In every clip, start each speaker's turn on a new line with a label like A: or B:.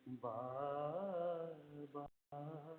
A: बार बार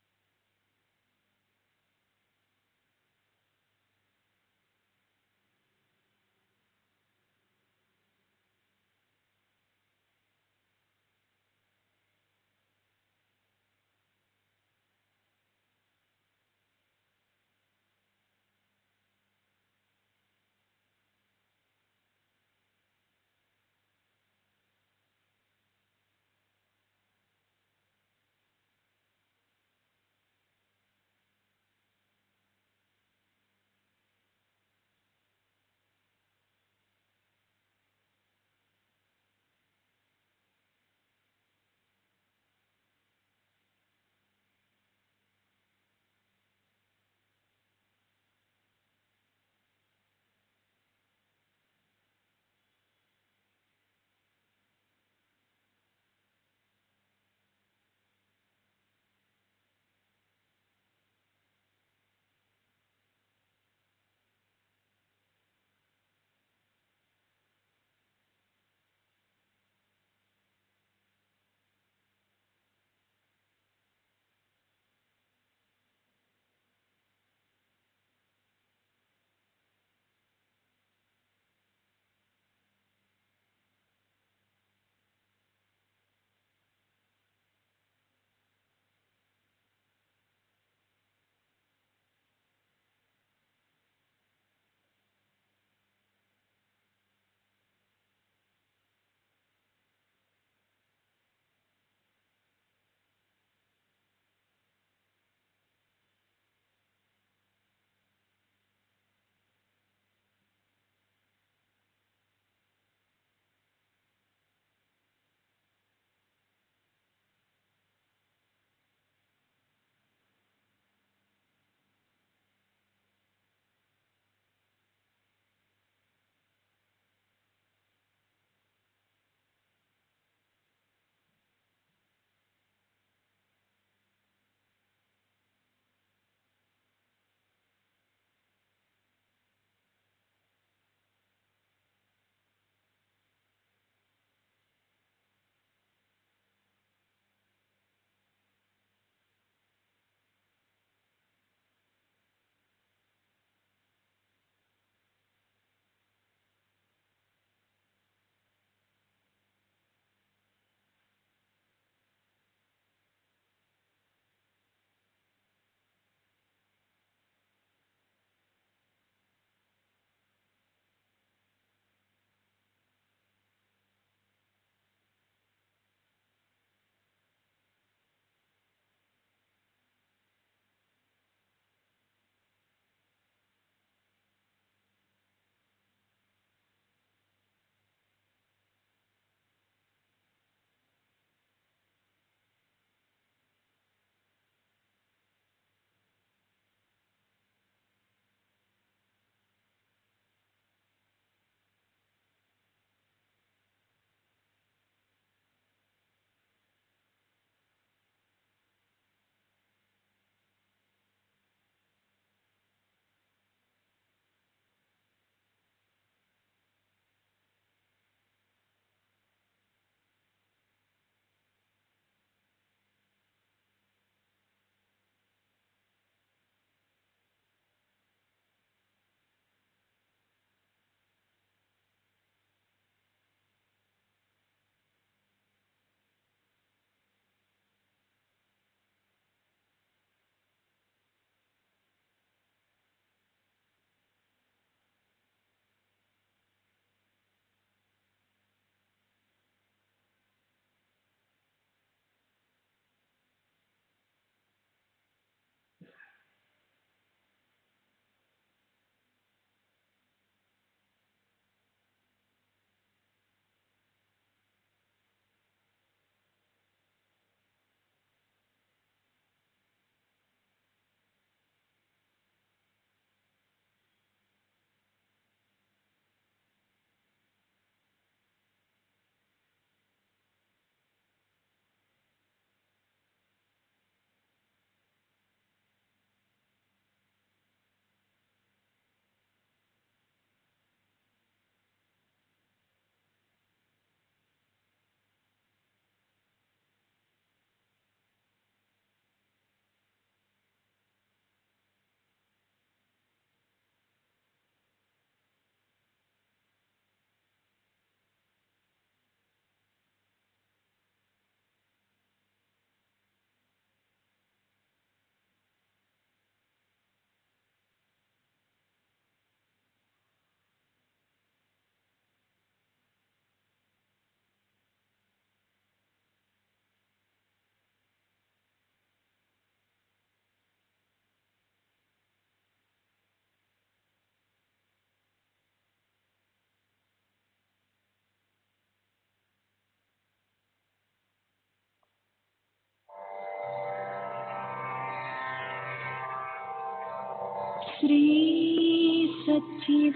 B: श्री सच्चिदानंद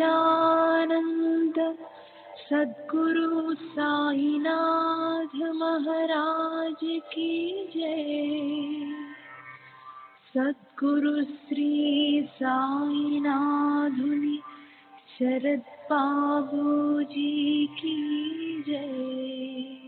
B: सद्गुरु साईनाथ महाराज की जय। सद्गुरु श्री साईनाथुनि शरद बाबूजी की जय।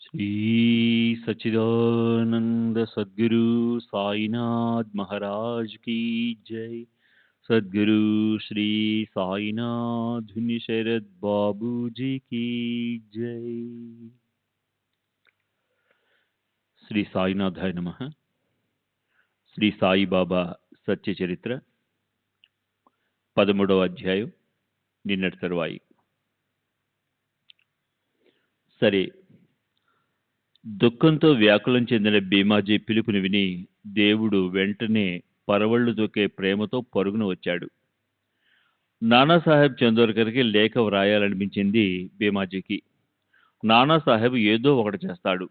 C: श्री सच्चिदानंद सद्गुरु साईनाथ महाराज की जय। सद्गुरु श्री साईनाथ शरद बाबू जी की जय। श्री साईनाथाय नमः। శ్రీ సాయిబాబా సత్య చరిత్ర 13వ అధ్యాయం నిన్నటి తరువాయి. సరే, దుఃఖంతో వ్యాకులం చెందిన భీమాజీ పిలుపుని విని దేవుడు వెంటనే పరవళ్లు తొక్కే ప్రేమతో పరుగున వచ్చాడు. నానాసాహెబ్ చందోర్కర్కి లేఖ వ్రాయాలనిపించింది భీమాజీకి. నానాసాహెబ్ ఏదో ఒకటి చేస్తాడు.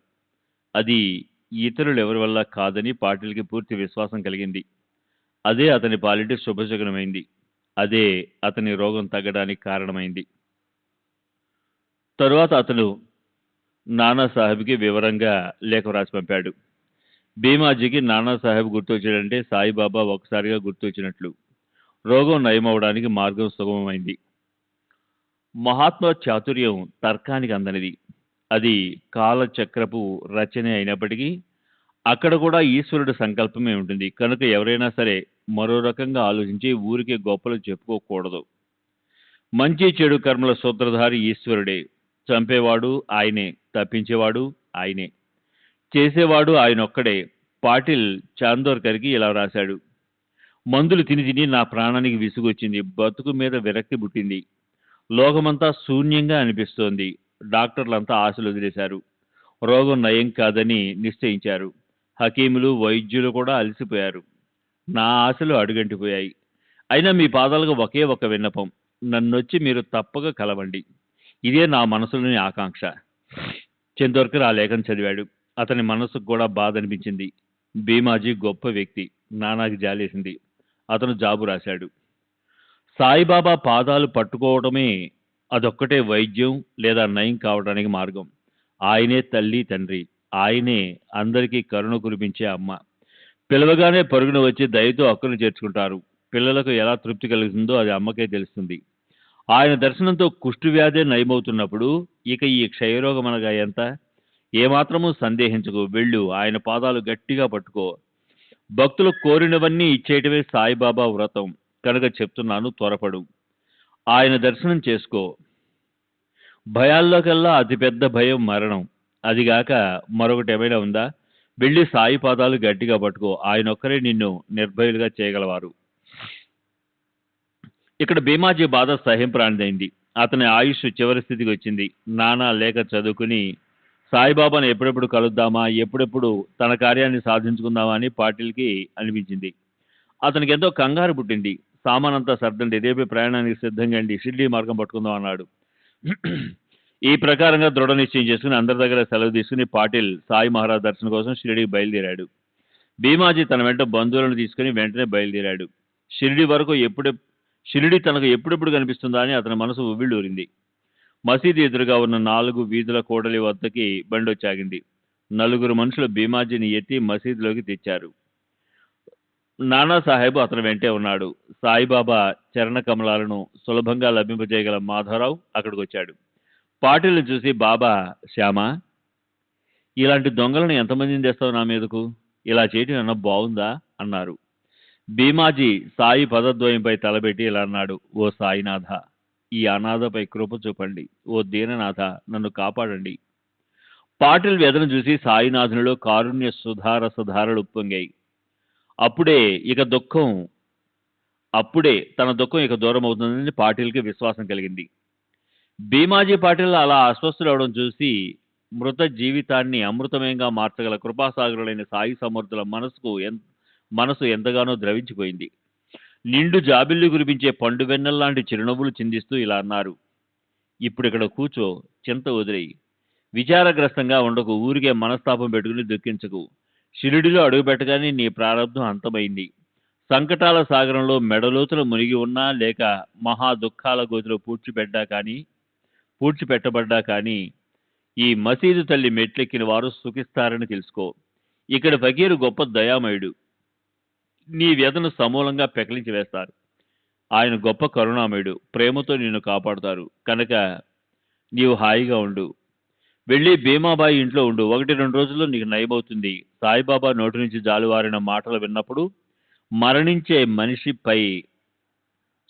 C: అది ఇతరులు ఎవరి వల్ల కాదని పాటిల్కి పూర్తి విశ్వాసం కలిగింది. అదే అతని పాలిటి శుభశకునమైంది. అదే అతని రోగం తగ్గడానికి కారణమైంది. తరువాత అతను నానాసాహెబ్కి వివరంగా లేఖ వ్రాసి పంపాడు. భీమాజీకి నానాసాహెబ్ గుర్తొచ్చాడంటే సాయిబాబా ఒకసారిగా గుర్తొచ్చినట్లు. రోగం నయమవడానికి మార్గం సుగమమైంది. మహాత్మ చాతుర్యం తర్కానికి అందనిది. అది కాలచక్రపు రచనే అయినప్పటికీ అక్కడ కూడా ఈశ్వరుడి సంకల్పమే ఉంటుంది. కనుక ఎవరైనా సరే మరో రకంగా ఆలోచించి ఊరికే గొప్పలు చెప్పుకోకూడదు. మంచి చెడు కర్మల సూత్రధారి ఈశ్వరుడే. చంపేవాడు ఆయనే, తప్పించేవాడు ఆయనే, చేసేవాడు ఆయనొక్కడే. పాటిల్ చాందోర్కర్కి ఇలా రాశాడు: మందులు తిని తిని నా ప్రాణానికి విసుగొచ్చింది. బతుకు మీద విరక్తి పుట్టింది. లోకమంతా శూన్యంగా అనిపిస్తోంది. డాక్టర్లంతా ఆశలు వదిలేశారు. రోగం నయం కాదని నిశ్చయించారు. హకీములు, వైద్యులు కూడా అలసిపోయారు. నా ఆశలు అడుగంటిపోయాయి. అయినా మీ పాదాలకు ఒకే ఒక విన్నపం. నన్నొచ్చి మీరు తప్పక కలవండి. ఇదే నా మనసులోని ఆకాంక్ష. చందోర్కర్ ఆ లేఖను చదివాడు. అతని మనసుకు కూడా బాధ అనిపించింది. భీమాజీ గొప్ప వ్యక్తి. నానాకి జాలేసింది. అతను జాబు రాశాడు. సాయిబాబా పాదాలు పట్టుకోవడమే అదొక్కటే వైద్యం లేదా నయం కావడానికి మార్గం. ఆయనే తల్లి తండ్రి. ఆయనే అందరికీ కరుణ కురిపించే అమ్మ. పిలవగానే పరుగున వచ్చి దయతో హక్కును చేర్చుకుంటారు. పిల్లలకు ఎలా తృప్తి కలుగుతుందో అది అమ్మకే తెలుస్తుంది. ఆయన దర్శనంతో కుష్ఠవ్యాధి నయమవుతున్నప్పుడు ఇక ఈ క్షయరోగం అనగా ఎంత? ఏమాత్రమూ సందేహించకు. వెళ్ళు, ఆయన పాదాలు గట్టిగా పట్టుకో. భక్తులు కోరినవన్నీ ఇచ్చేయటమే సాయిబాబా వ్రతం. కనుక చెప్తున్నాను, త్వరపడు. ఆయన దర్శనం చేసుకో. భయాల్లోకల్లా అతిపెద్ద భయం మరణం. అదిగాక మరొకటి ఏమైనా ఉందా? వెళ్ళి సాయి పాదాలు గట్టిగా పట్టుకో. ఆయన ఒక్కరే నిన్ను నిర్భయులుగా చేయగలవారు. ఇక్కడ భీమాజీ బాధ సహింప్రానిదైంది. అతని ఆయుష్ చివరి స్థితికి వచ్చింది. నానా లేఖ చదువుకుని సాయిబాబాను ఎప్పుడెప్పుడు కలుద్దామా, ఎప్పుడెప్పుడు తన కార్యాన్ని సాధించుకుందామా అని పాటిల్కి అనిపించింది. అతనికి ఎంతో కంగారు పుట్టింది. సామానంతా సర్దండి, రేపే ప్రయాణానికి సిద్ధంగా అండి, షిర్డీ మార్గం పట్టుకుందాం అన్నాడు. ఈ ప్రకారంగా దృఢ నిశ్చయం చేసుకుని అందరి దగ్గర సెలవు తీసుకుని పాటిల్ సాయి మహారాజ్ దర్శనం కోసం షిరిడీకి బయలుదేరాడు. భీమాజీ తన వెంట బంధువులను తీసుకుని వెంటనే బయలుదేరాడు. షిరిడీ తనకు ఎప్పుడెప్పుడు కనిపిస్తుందా అని అతని మనసు ఉవ్విళ్ళూరింది. మసీదు ఎదురుగా ఉన్న 4 వీధుల కూడలి వద్దకి బండొచ్చాగింది. 4 మనుషులు భీమాజీని ఎత్తి మసీదులోకి తెచ్చారు. నానాసాహెబ్ అతని వెంటే ఉన్నాడు. సాయిబాబా చరణ కమలాలను సులభంగా లభింపజేయగల మాధవరావు అక్కడికి వచ్చాడు. పాటిల్ని చూసి, బాబా, శ్యామా, ఇలాంటి దొంగలను ఎంతమందిని తెస్తావు నా మీదకు? ఇలా చేయటం ఏమన్నా బాగుందా అన్నారు. భీమాజీ సాయి పదద్వయంపై తలబెట్టి ఇలా అన్నాడు: ఓ సాయినాథ, ఈ అనాథపై కృప చూపండి. ఓ దీననాథ, నన్ను కాపాడండి. పాటిల్ వేదన చూసి సాయినాథునిలో కారుణ్య సుధారసధారలు ఉప్పొంగాయి. అప్పుడే తన దుఃఖం ఇక దూరం అవుతుందని పాటిల్కి విశ్వాసం కలిగింది. భీమాజీ పాటిల్ అలా అస్వస్థులవడం చూసి మృత జీవితాన్ని అమృతమయంగా మార్చగల కృపాసాగరులైన సాయి సమర్థుల మనసు ఎంతగానో ద్రవించిపోయింది. నిండు జాబిల్లి కురిపించే పండు వెన్నెల్లాంటి చిరునవ్వులు చిందిస్తూ ఇలా అన్నారు: ఇప్పుడు ఇక్కడ కూర్చో, చింత వదిలేయి, విచారగ్రస్తంగా ఉండకు, ఊరికే మనస్తాపం పెట్టుకుని దుఃఖించకు. షిరిడిలో అడుగుపెట్టగానే నీ ప్రారంభం అంతమైంది. సంకటాల సాగరంలో మెడలోతులు మునిగి ఉన్నా, లేక మహా దుఃఖాల గోతిలో పూడ్చిపెట్టబడ్డా కానీ ఈ మసీదు తల్లి మెట్లెక్కిన వారు సుఖిస్తారని తెలుసుకో. ఇక్కడ ఫకీరు గొప్ప దయామయుడు. నీ వ్యధను సమూలంగా పెకలించి వేస్తారు. ఆయన గొప్ప కరుణామయుడు. ప్రేమతో నిన్ను కాపాడుతారు. కనుక నీవు హాయిగా ఉండు. వెళ్ళి భీమాబాయి ఇంట్లో ఉండు. 1-2 రోజుల్లో నీకు నయమవుతుంది. సాయిబాబా నోటి నుంచి జాలువారిన మాటలు విన్నప్పుడు మరణించే మనిషిపై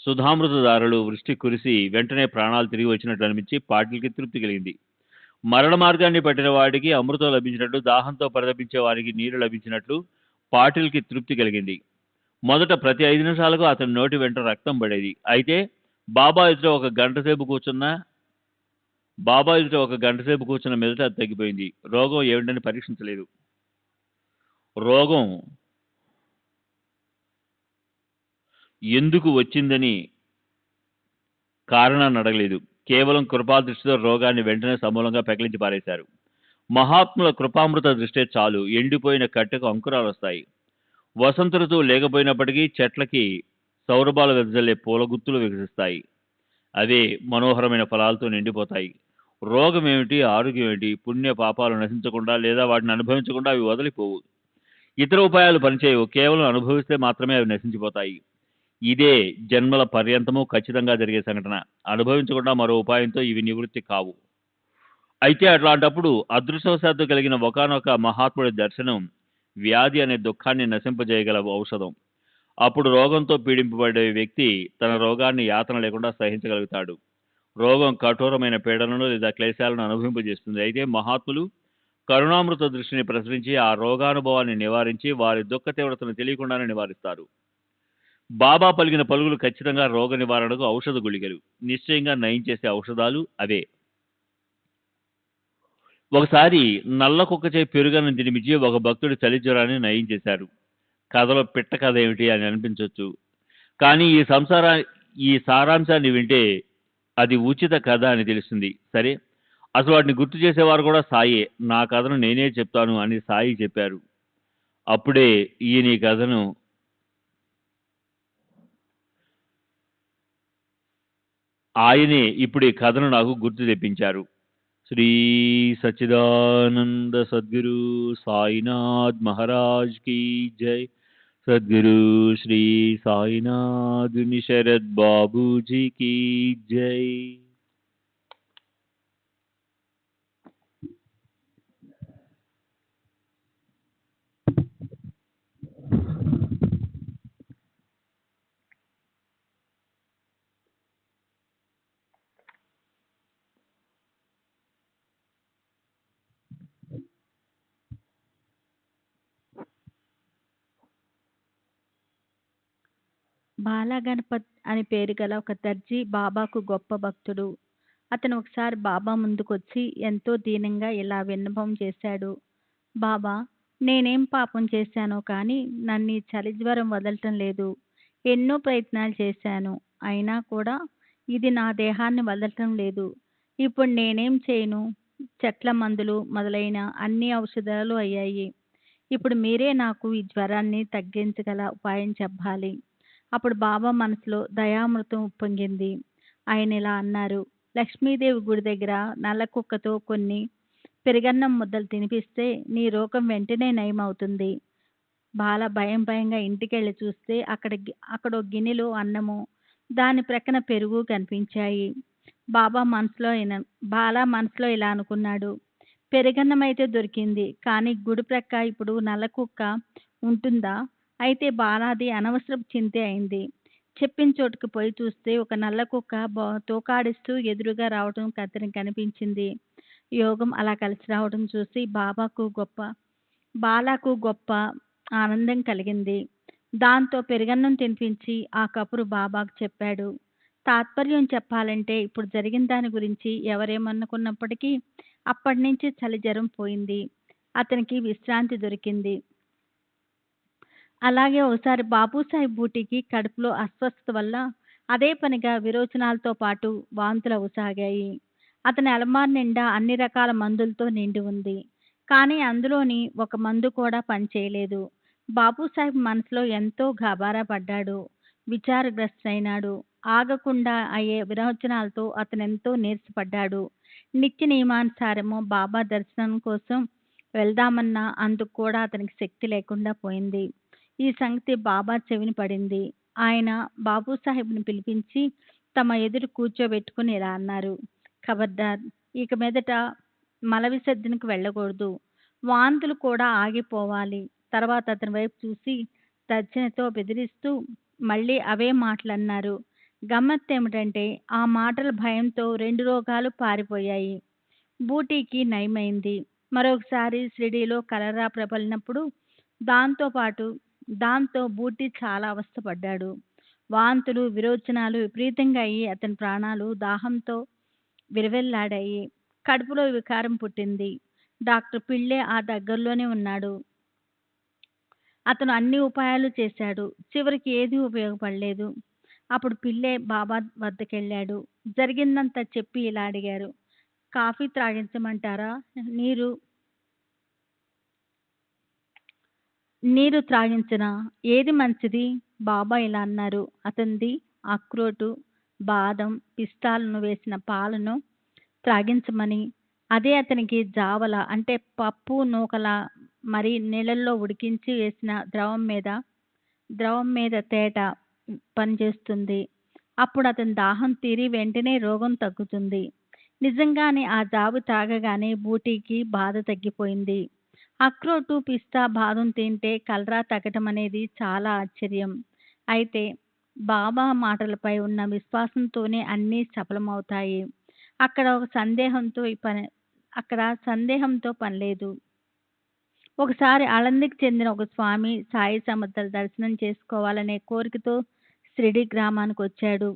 C: సుధామృతదారులు వృష్టి కురిసి వెంటనే ప్రాణాలు తిరిగి వచ్చినట్లు అనిపించి పాటిల్కి తృప్తి కలిగింది. మరణ మార్గాన్ని పట్టిన వాడికి అమృతం లభించినట్లు, దాహంతో పరితపించే వారికి నీరు లభించినట్లు పాటిల్కి తృప్తి కలిగింది. మొదట ప్రతి 5 నిమిషాలకు అతని నోటి వెంట రక్తం పడేది. అయితే బాబా ఎదుట ఒక గంట సేపు కూర్చున్న మీదట అది తగ్గిపోయింది. రోగం ఏమిటని పరీక్షించలేదు. రోగం ఎందుకు వచ్చిందని కారణాన్ని అడగలేదు. కేవలం కృపాదృష్టితో రోగాన్ని వెంటనే సమూలంగా పెకలించి పారేశారు. మహాత్ముల కృపామృత దృష్టే చాలు, ఎండిపోయిన కట్టెకు అంకురాలు వస్తాయి. వసంత ఋతువు లేకపోయినప్పటికీ చెట్లకి సౌరభాలు వెదజల్లే పూల గుత్తులు వికసిస్తాయి. అవే మనోహరమైన ఫలాలతో నిండిపోతాయి. రోగం ఏమిటి, ఆరోగ్యం ఏమిటి? పుణ్య పాపాలు నశించకుండా లేదా వాటిని అనుభవించకుండా అవి వదిలిపోవు. ఇతర ఉపాయాలు పనిచేయవు. కేవలం అనుభవిస్తే మాత్రమే అవి నశించిపోతాయి. ఇదే జన్మల పర్యంతము ఖచ్చితంగా జరిగే సంఘటన. అనుభవించకుండా మరో ఉపాయంతో ఇవి నివృత్తి కావు. అయితే అట్లాంటప్పుడు అదృష్టవశాత్తు కలిగిన ఒకానొక మహాత్ముడి దర్శనం వ్యాధి అనే దుఃఖాన్ని నశింపజేయగల ఔషధం. అప్పుడు రోగంతో పీడింపబడే వ్యక్తి తన రోగాన్ని యాతన లేకుండా సహించగలుగుతాడు. రోగం కఠోరమైన పీడనను లేదా క్లేశాలను అనుభవింపజేస్తుంది. అయితే మహాత్ములు కరుణామృత దృష్టిని ప్రసరించి ఆ రోగానుభవాన్ని నివారించి వారి దుఃఖ తీవ్రతను తెలియకుండానే నివారిస్తారు. బాబా పలికిన పలుకులు ఖచ్చితంగా రోగ నివారణకు ఔషధ గుళికలు. నిశ్చయంగా నయం చేసే ఔషధాలు అవే. ఒకసారి నల్ల కుక్కచే పెరుగన్నం తినిపించి ఒక భక్తుడి చలి జ్వరాన్ని నయం చేశారు. కథలో పిట్ట కథ ఏమిటి అని అనిపించవచ్చు. కానీ ఈ సారాంశాన్ని వింటే అది ఉచిత కథ అని తెలుస్తుంది. సరే, అసలు వాటిని గుర్తు చేసేవారు కూడా సాయే. నా కథను నేనే చెప్తాను అని సాయి చెప్పారు. అప్పుడే ఈయన ఈ కథను ఆయనే ఇప్పుడు ఈ కథను నాకు గుర్తు తెప్పించారు. శ్రీ సచ్చిదానంద సద్గురు సాయినాథ్ మహారాజ్ की जय. सद्गुरु श्री साईनाथ शरद बाबू जी की जय.
D: బాలగణపత్ అని పేరు గల ఒక దర్జీ బాబాకు గొప్ప భక్తుడు. అతను ఒకసారి బాబా ముందుకొచ్చి ఎంతో దీనంగా ఇలా విన్నపం చేశాడు. బాబా, నేనేం పాపం చేశానో కానీ నన్ను ఈ చలి జ్వరం వదలటం లేదు. ఎన్నో ప్రయత్నాలు చేశాను, అయినా కూడా ఇది నా దేహాన్ని వదలటం లేదు. ఇప్పుడు నేనేం చేయను? చెట్ల మందులు మొదలైన అన్ని ఔషధాలు అయ్యాయి. ఇప్పుడు మీరే నాకు ఈ జ్వరాన్ని తగ్గించగల ఉపాయం చెప్పాలి. అప్పుడు బాబా మనసులో దయామృతం ఉప్పొంగింది. ఆయన ఇలా అన్నారు, లక్ష్మీదేవి గుడి దగ్గర నల్ల కుక్కతో కొన్ని పెరుగన్నం ముద్దలు తినిపిస్తే నీ రోగం వెంటనే నయమవుతుంది. బాల భయంగా ఇంటికెళ్ళి చూస్తే అక్కడ ఒక గిన్నెలో అన్నము, దాని ప్రక్కన పెరుగు కనిపించాయి. బాలా మనసులో ఇలా అనుకున్నాడు, పెరుగన్నం అయితే దొరికింది, కానీ గుడి ప్రక్క ఇప్పుడు నల్ల కుక్క ఉంటుందా? అయితే బాలాది అనవసరపు చింతే అయింది. చెప్పిన చోటుకు పోయి చూస్తే ఒక నల్ల కుక్క తోకాడిస్తూ ఎదురుగా రావటం అతనికి కనిపించింది. యోగం అలా కలిసి రావడం చూసి బాలాకు గొప్ప ఆనందం కలిగింది. దాంతో పెరుగన్నం తినిపించి ఆ కబురు బాబాకు చెప్పాడు. తాత్పర్యం చెప్పాలంటే ఇప్పుడు జరిగిన దాని గురించి ఎవరేమనుకున్నప్పటికీ అప్పటి నుంచి చలి జ్వరం పోయింది. అతనికి విశ్రాంతి దొరికింది. అలాగే ఒకసారి బాబూసాహెబ్ బూటీకి కడుపులో అస్వస్థత వల్ల అదే పనిగా విరోచనాలతో పాటు వాంతులు అవసాగాయి. అతని అలమార్ నిండా అన్ని రకాల మందులతో నిండి ఉంది, కానీ అందులోని ఒక మందు కూడా పనిచేయలేదు. బాబూసాహెబ్ మనసులో ఎంతో గాబారా పడ్డాడు, విచారగ్రస్తుడైనాడు. ఆగకుండా అయ్యే విరోచనాలతో అతనెంతో నీరసపడ్డాడు. నిత్య నియమానుసారము బాబా దర్శనం కోసం వెళ్దామన్నా అందుకు కూడా అతనికి శక్తి లేకుండా పోయింది. ఈ సంగతి బాబా చెవిని పడింది. ఆయన బాబూసాహెబ్ని పిలిపించి తమ ఎదురు కూర్చోబెట్టుకుని ఇలా అన్నారు, ఖబర్దార్, ఇక మీదట మల విసర్జనకు వెళ్ళకూడదు. వాంతులు కూడా ఆగిపోవాలి. తర్వాత అతని వైపు చూసి తర్జనతో బెదిరిస్తూ మళ్ళీ అవే మాటలన్నారు. గమ్మత్తు ఏమిటంటే ఆ మాటల భయంతో 2 రోగాలు పారిపోయాయి. బూటీకి నయమైంది. మరొకసారి షిరిడీలో కలరా ప్రబలినప్పుడు దాంతో బూటీ చాలా అవస్థపడ్డాడు. వాంతులు విరోచనాలు విపరీతంగా అయ్యి అతని ప్రాణాలు దాహంతో విరవెల్లాడాయి. కడుపులో వికారం పుట్టింది. డాక్టర్ పిళ్ళే ఆ దగ్గరలోనే ఉన్నాడు. అతను అన్ని ఉపాయాలు చేశాడు, చివరికి ఏదీ ఉపయోగపడలేదు. అప్పుడు పిళ్ళే బాబా వద్దకెళ్ళాడు. జరిగిందంతా చెప్పి ఇలా అడిగారు, కాఫీ త్రాగించమంటారా, నీరు త్రాగించనా, ఏది మంచిది? బాబా ఇలా అన్నారు, అతనిది అక్రోటు, బాదం, పిస్తాలను వేసిన పాలను త్రాగించమని. అదే అతనికి జావల అంటే పప్పు నూకల మరి నీళ్ళల్లో ఉడికించి వేసిన ద్రవం మీద తేట పనిచేస్తుంది. అప్పుడు అతని దాహం తీరి వెంటనే రోగం తగ్గుతుంది. నిజంగానే ఆ జావు తాగగానే బూటీకి బాధ తగ్గిపోయింది. అక్రోటు, పిస్తా, బాదం తింటే కలరా తగ్గటం అనేది చాలా ఆశ్చర్యం. అయితే బాబా మాటలపై ఉన్న విశ్వాసంతోనే అన్నీ సఫలమవుతాయి. అక్కడ సందేహంతో పని లేదు. ఒకసారి ఆళందికి చెందిన ఒక స్వామి సాయి సమర్థల దర్శనం చేసుకోవాలనే కోరికతో షిరిడీ గ్రామానికి వచ్చాడు.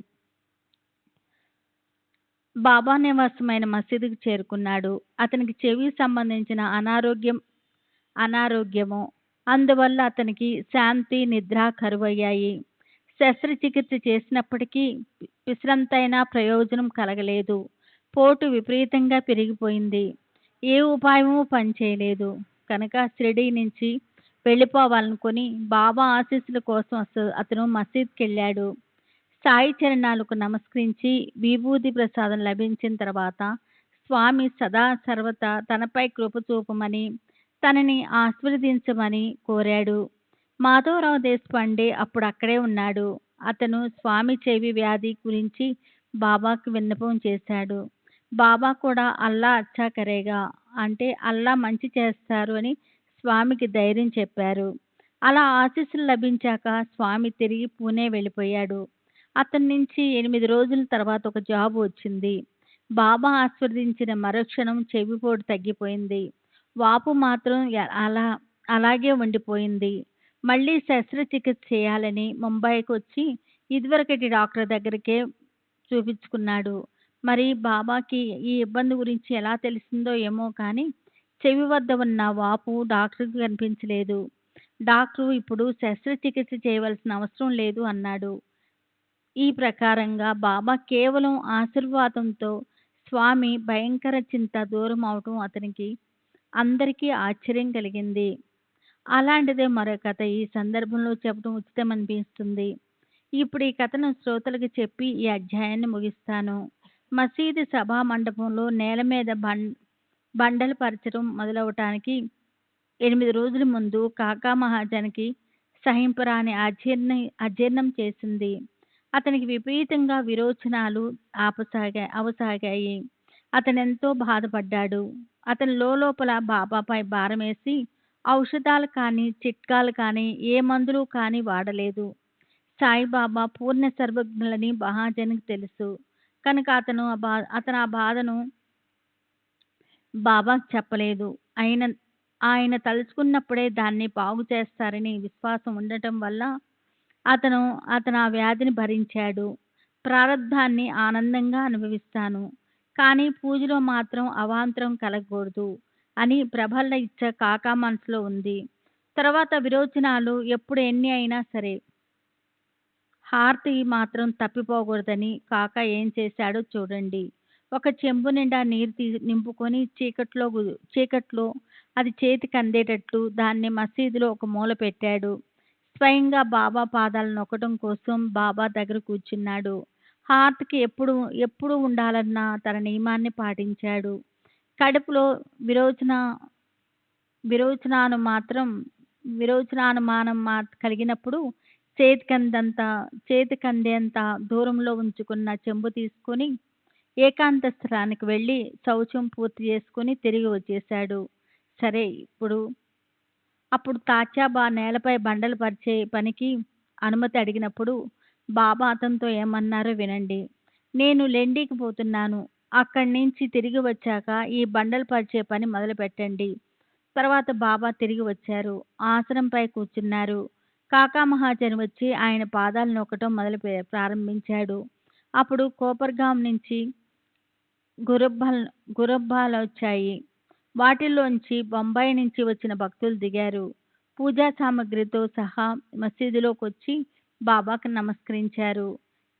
D: బాబా నివాసమైన మసీదుకు చేరుకున్నాడు. అతనికి చెవికి సంబంధించిన అనారోగ్యము, అందువల్ల అతనికి శాంతి, నిద్ర కరువయ్యాయి. శస్త్రచికిత్స చేసినప్పటికీ విశ్రాంతైనా ప్రయోజనం కలగలేదు. పోటు విపరీతంగా పెరిగిపోయింది. ఏ ఉపాయమూ పనిచేయలేదు. కనుక షిరిడీ నుంచి వెళ్ళిపోవాలనుకుని బాబా ఆశీస్సుల కోసం అతను మసీద్కి వెళ్ళాడు. సాయి చరణాలకు నమస్కరించి విభూతి ప్రసాదం లభించిన తర్వాత స్వామి సదా సర్వతా తనపై కృప చూపమని, తనని ఆశీర్వదించమని కోరాడు. మాధవరావు దేశపాండే అప్పుడు అక్కడే ఉన్నాడు. అతను స్వామి చెవి వ్యాధి గురించి బాబాకు విన్నపం చేశాడు. బాబా కూడా అల్లా అచ్చా కరేగా, అంటే అల్లా మంచి చేస్తారు అని స్వామికి ధైర్యం చెప్పారు. అలా ఆశీస్సులు లభించాక స్వామి తిరిగి పూణే వెళ్ళిపోయాడు. అతని నుంచి 8 రోజుల తర్వాత ఒక జాబు వచ్చింది. బాబా ఆశీర్వదించిన మరుక్షణం చెవిపోటు తగ్గిపోయింది. వాపు మాత్రం అలాగే ఉండిపోయింది. మళ్ళీ శస్త్రచికిత్స చేయాలని ముంబైకి వచ్చి ఇదివరకటి డాక్టర్ దగ్గరికే చూపించుకున్నాడు. మరి బాబాకి ఈ ఇబ్బంది గురించి ఎలా తెలిసిందో ఏమో కానీ చెవి వద్ద ఉన్న వాపు డాక్టర్కి కనిపించలేదు. డాక్టరు ఇప్పుడు శస్త్రచికిత్స చేయవలసిన అవసరం లేదు అన్నాడు. ఈ ప్రకారంగా బాబా కేవలం ఆశీర్వాదంతో స్వామి భయంకర చింత దూరం అవటం అందరికీ ఆశ్చర్యం కలిగింది. అలాంటిదే మరో కథ ఈ సందర్భంలో చెప్పడం ఉచితమనిపిస్తుంది. ఇప్పుడు ఈ కథను శ్రోతలకు చెప్పి ఈ అధ్యాయాన్ని ముగిస్తాను. మసీదు సభా మండపంలో నేల మీద బండలు పరచడం మొదలవటానికి 8 రోజుల ముందు కాకా మహాజన్కి సహింపరాని అజీర్ణం చేసింది. అతనికి విపరీతంగా విరోచనాలు అవసాగాయి. అతనెంతో బాధపడ్డాడు. అతని లోపల బాబాపై భారమేసి ఔషధాలు కానీ, చిట్కాలు కానీ, ఏ మందులు కానీ వాడలేదు. సాయిబాబా పూర్ణ సర్వజ్ఞులని మహాజన్కి తెలుసు. కనుక అతను ఆ బాధను బాబాకు చెప్పలేదు. ఆయన తలుచుకున్నప్పుడే దాన్ని బాగు చేస్తారని విశ్వాసం ఉండటం వల్ల అతను ఆ వ్యాధిని భరించాడు. ప్రారబ్ధాన్ని ఆనందంగా అనుభవిస్తాను, కానీ పూజలో మాత్రం అవాంతరం కలగకూడదు అని ప్రబల ఇచ్చ కాకా మనసులో ఉంది. తర్వాత విరోచనాలు ఎప్పుడు ఎన్ని అయినా సరే హారతి మాత్రం తప్పిపోకూడదని కాకా ఏం చేశాడో చూడండి. ఒక చెంబు నిండా నీరు నింపుకొని చీకట్లో అది చేతికి అందేటట్లు దాన్ని మసీదులో ఒక మూల పెట్టాడు. స్వయంగా బాబా పాదాలు నొక్కడం కోసం బాబా దగ్గర కూర్చున్నాడు. హారతికి ఎప్పుడు ఉండాలన్న తన నియమాన్ని పాటించాడు. కడుపులో విరోచనానుమానం కలిగినప్పుడు చేతికందేంత దూరంలో ఉంచుకున్న చెంబు తీసుకుని ఏకాంత స్థలానికి వెళ్ళి శౌచం పూర్తి చేసుకుని తిరిగి వచ్చేశాడు. సరే, అప్పుడు తాచాబా నేలపై బండలు పరిచే పనికి అనుమతి అడిగినప్పుడు బాబా అతనితో ఏమన్నారో వినండి. నేను లెండికి పోతున్నాను. అక్కడి నుంచి తిరిగి వచ్చాక ఈ బండలు పరిచే పని మొదలు పెట్టండి. తర్వాత బాబా తిరిగి వచ్చారు. ఆసనంపై కూర్చున్నారు. కాకా మహాజన్ వచ్చి ఆయన పాదాలు నొక్కటం ప్రారంభించాడు. అప్పుడు కోపర్గాం నుంచి గురబ్బాలు వచ్చాయి. వాటిల్లోంచి బొంబాయి నుంచి వచ్చిన భక్తులు దిగారు. పూజా సామగ్రితో సహా మసీదులోకి వచ్చి బాబాకు నమస్కరించారు.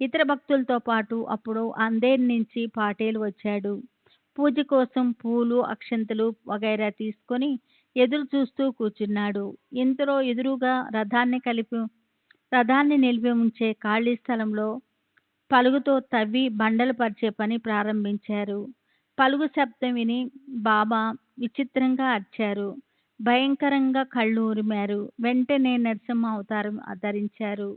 D: ఇతర భక్తులతో పాటు అప్పుడు అందేర్ నుంచి పాటేలు వచ్చాడు. పూజ కోసం పూలు, అక్షంతలు వగైరా తీసుకొని ఎదురు చూస్తూ కూర్చున్నాడు. ఇంతలో ఎదురుగా రథాన్ని నిలిపి ఉంచే ఖాళీ స్థలంలో పలుగుతో తవ్వి బండలు పరిచే పని ప్రారంభించారు. పలుగు శబ్దం విని బాబా విచిత్రంగా అరిచారు. భయంకరంగా కళ్ళు ఉరిమారు. వెంటనే నరసింహ అవతారం ధరించారు.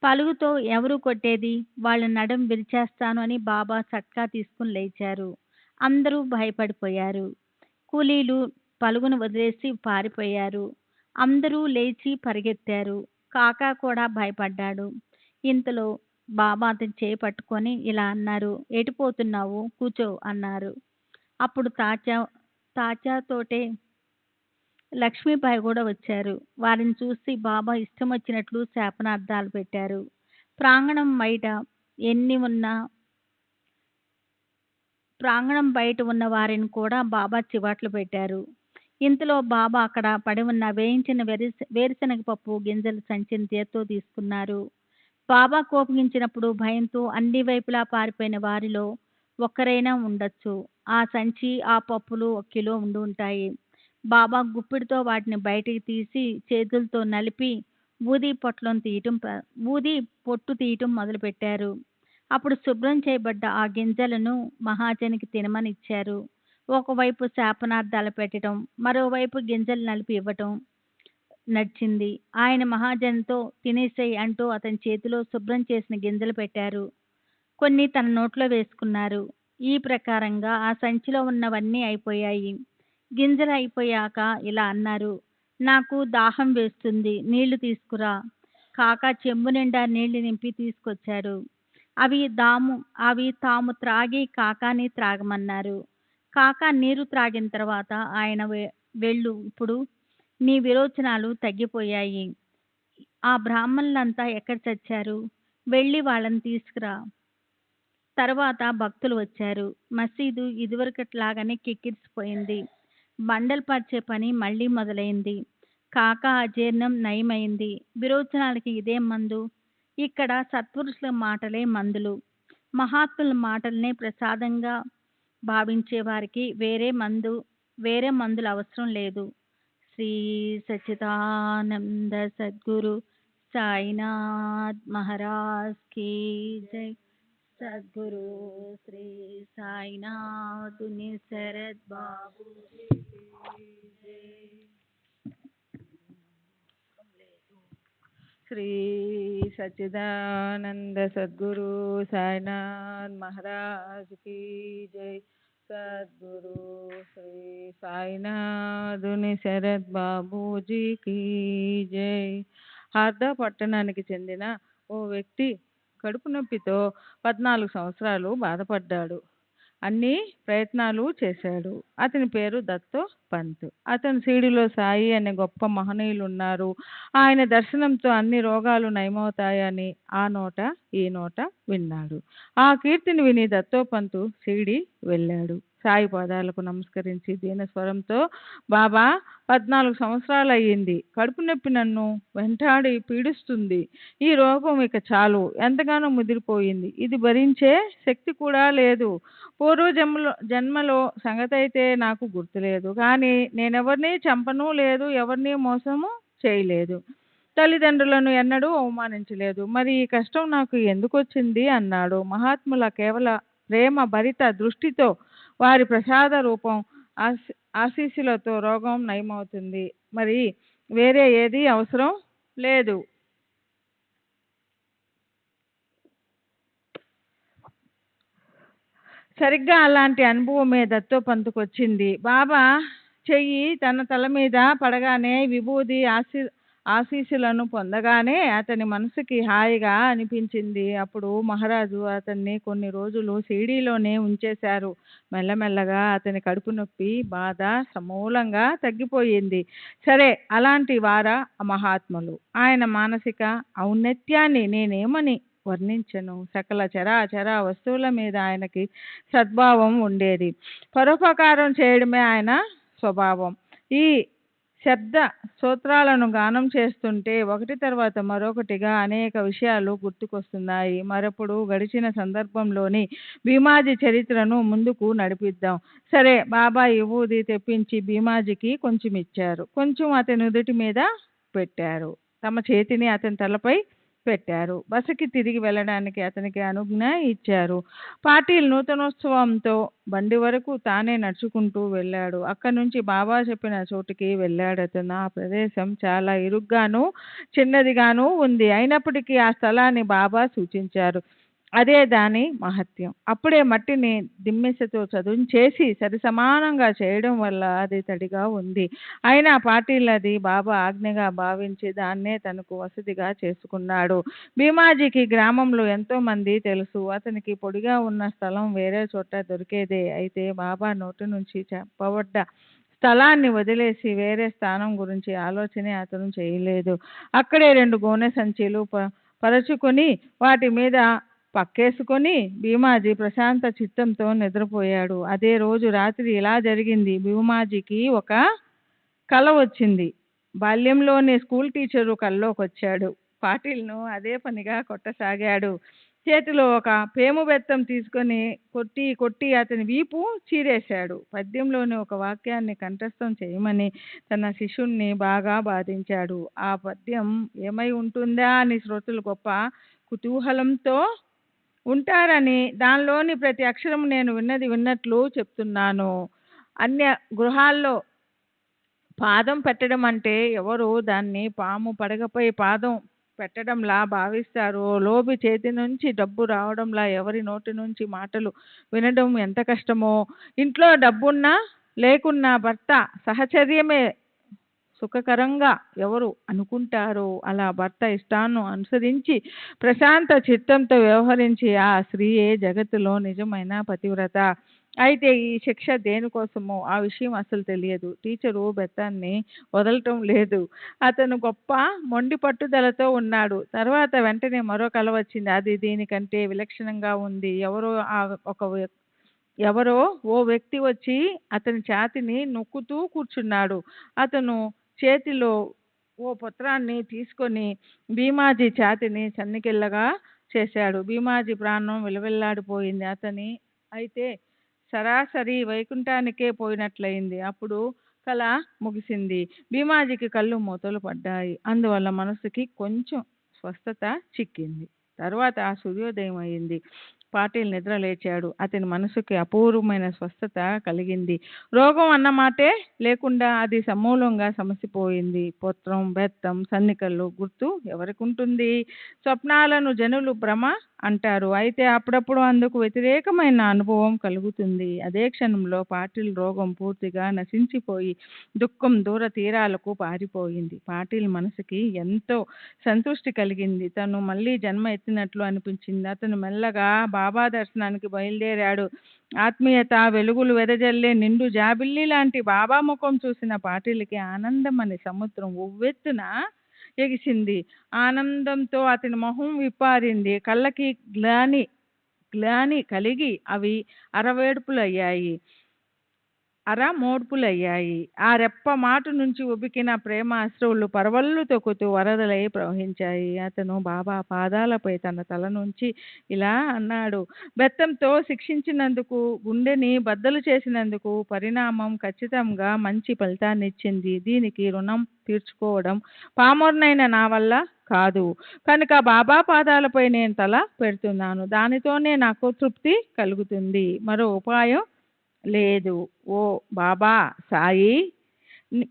D: పలుగుతో ఎవరు కొట్టేది, వాళ్ళ నడుం విరిచేస్తాను అని బాబా చట్కా తీసుకుని లేచారు. అందరూ భయపడిపోయారు. కూలీలు పలుగును వదిలేసి పారిపోయారు. అందరూ లేచి పరిగెత్తారు. కాకా కూడా భయపడ్డాడు. ఇంతలో బాబా అతని చేయి పట్టుకొని ఇలా అన్నారు, ఎటుపోతున్నావు, కూర్చో అన్నారు. అప్పుడు తాచాతోటే లక్ష్మీబాయి కూడా వచ్చారు. వారిని చూసి బాబా ఇష్టం వచ్చినట్లు శాపనార్థాలు పెట్టారు. ప్రాంగణం బయట ఉన్న వారిని కూడా బాబా చివాట్లు పెట్టారు. ఇంతలో బాబా అక్కడ పడి ఉన్న వేయించిన వేరుశనగ పప్పు గింజల సంచిని చేత్తో తీసుకున్నారు. బాబా కోపగించినప్పుడు భయంతో అన్ని వైపులా పారిపోయిన వారిలో ఒక్కరైనా ఉండొచ్చు. ఆ సంచి, ఆ పప్పులు 1 కిలో ఉండి ఉంటాయి. బాబా గుప్పిడితో వాటిని బయటికి తీసి చేతులతో నలిపి ఊది పొట్టు తీయటం మొదలుపెట్టారు. అప్పుడు శుభ్రం చేయబడ్డ ఆ గింజలను మహాజనికి తినమని ఇచ్చారు. ఒకవైపు శాపనార్థాలు పెట్టడం, మరోవైపు గింజలు నలిపి ఇవ్వటం నడిచింది. ఆయన మహాజన్తో తినేసేయ్ అంటూ అతని చేతిలో శుభ్రం చేసిన గింజలు పెట్టారు. కొన్ని తన నోట్లో వేసుకున్నారు. ఈ ప్రకారంగా ఆ సంచిలో ఉన్నవన్నీ అయిపోయాయి. గింజలు అయిపోయాక ఇలా అన్నారు, నాకు దాహం వేస్తుంది, నీళ్లు తీసుకురా. కాకా చెంబు నిండా నీళ్లు నింపి తీసుకొచ్చారు. అవి తాము త్రాగి కాకాని త్రాగమన్నారు. కాకా నీరు త్రాగిన తర్వాత ఆయన వెళ్ళు, ఇప్పుడు నీ విరోచనాలు తగ్గిపోయాయి. ఆ బ్రాహ్మణులంతా ఎక్కడ చచ్చారు, వెళ్ళి వాళ్ళని తీసుకురా. తర్వాత భక్తులు వచ్చారు. మసీదు ఇదివరకట్లాగానే కిక్కిరిసిపోయింది. బండలు పరిచే పని మళ్ళీ మొదలైంది. కాకా అజీర్ణం నయమైంది. విరోచనాలకి ఇదే మందు. ఇక్కడ సత్పురుషుల మాటలే మందులు. మహాత్ముల మాటలనే ప్రసాదంగా భావించే వారికి వేరే మందులు అవసరం లేదు. శ్రీ సచ్చిదానంద సద్గురు సాయినాథ్ మహారాజ్ కీ జై. సద్గురు శ్రీ సాయినాథ్ శరద్ బాబు
E: శ్రీ సచ్చిదానంద సద్గురు సాయినాథ్ మహారాజ్ కీ జై. సద్గురు శ్రీ సాయినాథుని శరద్ బాబూజీ కీ జై. హార్దా పట్టణానికి చెందిన ఓ వ్యక్తి కడుపు నొప్పితో 14 సంవత్సరాలు బాధపడ్డాడు. అన్ని ప్రయత్నాలు చేశాడు. అతని పేరు దత్తో పంత్. అతని షిరిడీలో సాయి అనే గొప్ప మహనీయులు ఉన్నారు. ఆయన దర్శనంతో అన్ని రోగాలు నయమవుతాయని ఆ నోట ఈ నోట విన్నాడు. ఆ కీర్తిని విని దత్తో పంత్ షిరిడీ వెళ్ళాడు. సాయి పాదాలకు నమస్కరించి దీనస్వరంతో, బాబా, 14 సంవత్సరాలు అయ్యింది. కడుపు నొప్పి నన్ను వెంటాడి పీడిస్తుంది. ఈ రోగం ఇక చాలు, ఎంతగానో ముదిరిపోయింది. ఇది భరించే శక్తి కూడా లేదు. పూర్వ జన్మలో సంగతి అయితే నాకు గుర్తులేదు, కానీ నేనెవరిని చంపను లేదు, ఎవరిని మోసము చేయలేదు, తల్లిదండ్రులను ఎన్నడూ అవమానించలేదు. మరి ఈ కష్టం నాకు ఎందుకు వచ్చింది అన్నాడు. మహాత్ముల కేవల ప్రేమ భరిత దృష్టితో, వారి ప్రసాద రూపం ఆశీస్సులతో రోగం నయమవుతుంది. మరి వేరే ఏది అవసరం లేదు. సరిగ్గా అలాంటి అనుభవమే దత్తో పంతుకు వచ్చింది. బాబా చెయ్యి తన తల మీద పడగానే, విభూది ఆశీస్సులను పొందగానే అతని మనసుకి హాయిగా అనిపించింది. అప్పుడు మహారాజు అతన్ని కొన్ని రోజులు షిరిడీలోనే ఉంచేశారు. మెల్లమెల్లగా అతని కడుపు నొప్పి బాధ సమూలంగా తగ్గిపోయింది. సరే, అలాంటి వారా మహాత్ములు. ఆయన మానసిక ఔన్నత్యాన్ని నేనేమని వర్ణించను. సకల చరాచర వస్తువుల మీద ఆయనకి సద్భావం ఉండేది. పరోపకారం చేయడమే ఆయన స్వభావం. ఈ శబ్ద సూత్రాలను గానం చేస్తుంటే ఒకటి తర్వాత మరొకటిగా అనేక విషయాలు గుర్తుకొస్తున్నాయి. మరప్పుడు గడిచిన సందర్భంలోని భీమాజీ చరిత్రను ముందుకు నడిపిద్దాం. సరే, బాబా విభూది తెప్పించి భీమాజీకి కొంచెం ఇచ్చారు. కొంచెం అతని నుదుటి మీద పెట్టారు. తమ చేతిని అతని తలపై పెట్టారు. బసకి తిరిగి వెళ్ళడానికి అతనికి అనుజ్ఞ ఇచ్చారు. పాటిల్ నూతనోత్సవంతో బండి వరకు తానే నడుచుకుంటూ వెళ్ళాడు. అక్కడి నుంచి బాబా చెప్పిన చోటుకి వెళ్ళాడు అతను. ఆ ప్రదేశం చాలా ఇరుగ్గాను చిన్నదిగాను ఉంది. అయినప్పటికీ ఆ స్థలాన్ని బాబా సూచించారు. అదే దాని మహత్యం. అప్పుడే మట్టిని దిమ్మెసతో చదును సరి సమానంగా చేయడం వల్ల అది తడిగా ఉంది. అయినా పాటిల్ అది బాబా ఆజ్ఞగా భావించి దాన్నే తనకు వసతిగా చేసుకున్నాడు. భీమాజీకి గ్రామంలో ఎంతో మంది తెలుసు. అతనికి పొడిగా ఉన్న స్థలం వేరే చోట దొరికేదే. అయితే బాబా నోటి నుంచి చెప్పబడ్డ స్థలాన్ని వదిలేసి వేరే స్థానం గురించి ఆలోచనే అతను చేయలేదు. అక్కడే 2 గోనె సంచులు పరచుకొని వాటి మీద పక్కేసుకొని భీమాజీ ప్రశాంత చిత్తంతో నిద్రపోయాడు. అదే రోజు రాత్రి ఇలా జరిగింది. భీమాజీకి ఒక కల వచ్చింది. బాల్యంలోనే స్కూల్ టీచరు కల్లోకొచ్చాడు. పాటిల్ను అదే పనిగా కొట్టసాగాడు. చేతిలో ఒక పేము బెత్తం తీసుకొని కొట్టి అతని వీపు చీరేశాడు. పద్యంలోని ఒక వాక్యాన్ని కంఠస్థం చేయమని తన శిష్యుణ్ణి బాగా బాధించాడు. ఆ పద్యం ఏమై ఉంటుందా అని శ్రోతలు గొప్ప కుతూహలంతో ఉంటారని దానిలోని ప్రతి అక్షరం నేను విన్నది విన్నట్లు చెప్తున్నాను. అన్య గృహాల్లో పాదం పెట్టడం అంటే ఎవరు దాన్ని పాము పడగపై పాదం పెట్టడంలా భావిస్తారు. లోబి చేతి నుంచి డబ్బు రావడంలా ఎవరి నోటి నుంచి మాటలు వినడం ఎంత కష్టమో. ఇంట్లో డబ్బున్నా లేకున్నా భర్త సహచర్యమే సుఖకరంగా ఎవరు అనుకుంటారో అలా భర్త ఇష్టాన్ని అనుసరించి ప్రశాంత చిత్తంతో వ్యవహరించి ఆ స్త్రీయే జగత్తులో నిజమైన పతివ్రత. అయితే ఈ శిక్ష దేనికోసమో ఆ విషయం అసలు తెలియదు. టీచరు బెత్తాన్ని వదలటం లేదు. అతను గొప్ప మొండి పట్టుదలతో ఉన్నాడు. తర్వాత వెంటనే మరో కల వచ్చింది. అది దీనికంటే విలక్షణంగా ఉంది. ఎవరో ఓ వ్యక్తి వచ్చి అతని ఛాతీని నొక్కుతూ కూర్చున్నాడు. అతను చేతిలో ఓ పత్రాన్ని తీసుకొని భీమాజీ ఛాతీని సన్నికిల్లగా చేశాడు. భీమాజీ ప్రాణం విలవిల్లాడిపోయింది. అయితే సరాసరి వైకుంఠానికే పోయినట్లయింది. అప్పుడు కల ముగిసింది. భీమాజీకి కళ్ళు మూతలు పడ్డాయి. అందువల్ల మనసుకి కొంచెం స్వస్థత చిక్కింది. తర్వాత సూర్యోదయం అయింది. పాటిల్ నిద్ర లేచాడు. అతని మనసుకి అపూర్వమైన స్వస్థత కలిగింది. రోగం అన్నమాటే లేకుండా అది సమూలంగా సమసిపోయింది. పుత్రం, బెత్తం, సన్నికలు గుర్తు ఎవరికుంటుంది? స్వప్నాలను జనులు భ్రమ అంటారు. అయితే అప్పుడప్పుడు అందుకు వ్యతిరేకమైన అనుభవం కలుగుతుంది. అదే క్షణంలో పాటిల్ రోగం పూర్తిగా నశించిపోయి దుఃఖం దూర తీరాలకు పారిపోయింది. పాటిల్ మనసుకి ఎంతో సంతృష్టి కలిగింది. తను మళ్ళీ జన్మ ఎత్తినట్లు అనిపించింది. అతను మెల్లగా బాబా దర్శనానికి బయలుదేరాడు. ఆత్మీయత వెలుగులు వెదజల్లే నిండు జాబిల్లి లాంటి బాబా ముఖం చూసిన పాటిల్కి ఆనందం అనే సముద్రం ఉవ్వెత్తున ఎగిసింది. ఆనందంతో అతని మొహం విప్పారింది. కళ్ళకి గ్లాని కలిగి అవి అరమోడ్పులయ్యాయి. ఆ రెప్ప మాటు నుంచి ఉబికిన ప్రేమ అశ్రువులు పరవళ్ళు తొక్కుతూ వరదలై ప్రవహించాయి. అతను బాబా పాదాలపై తన తల నుంచి ఇలా అన్నాడు. బెత్తంతో శిక్షించినందుకు, గుండెని బద్దలు చేసినందుకు పరిణామం ఖచ్చితంగా మంచి ఫలితాన్నిచ్చింది. దీనికి రుణం తీర్చుకోవడం పామరునైన నా వల్ల కాదు. కనుక బాబా పాదాలపై నేను తల పెడుతున్నాను. దానితోనే నాకు తృప్తి కలుగుతుంది. మరో ఉపాయం లేదు. ఓ బాబా సాయి,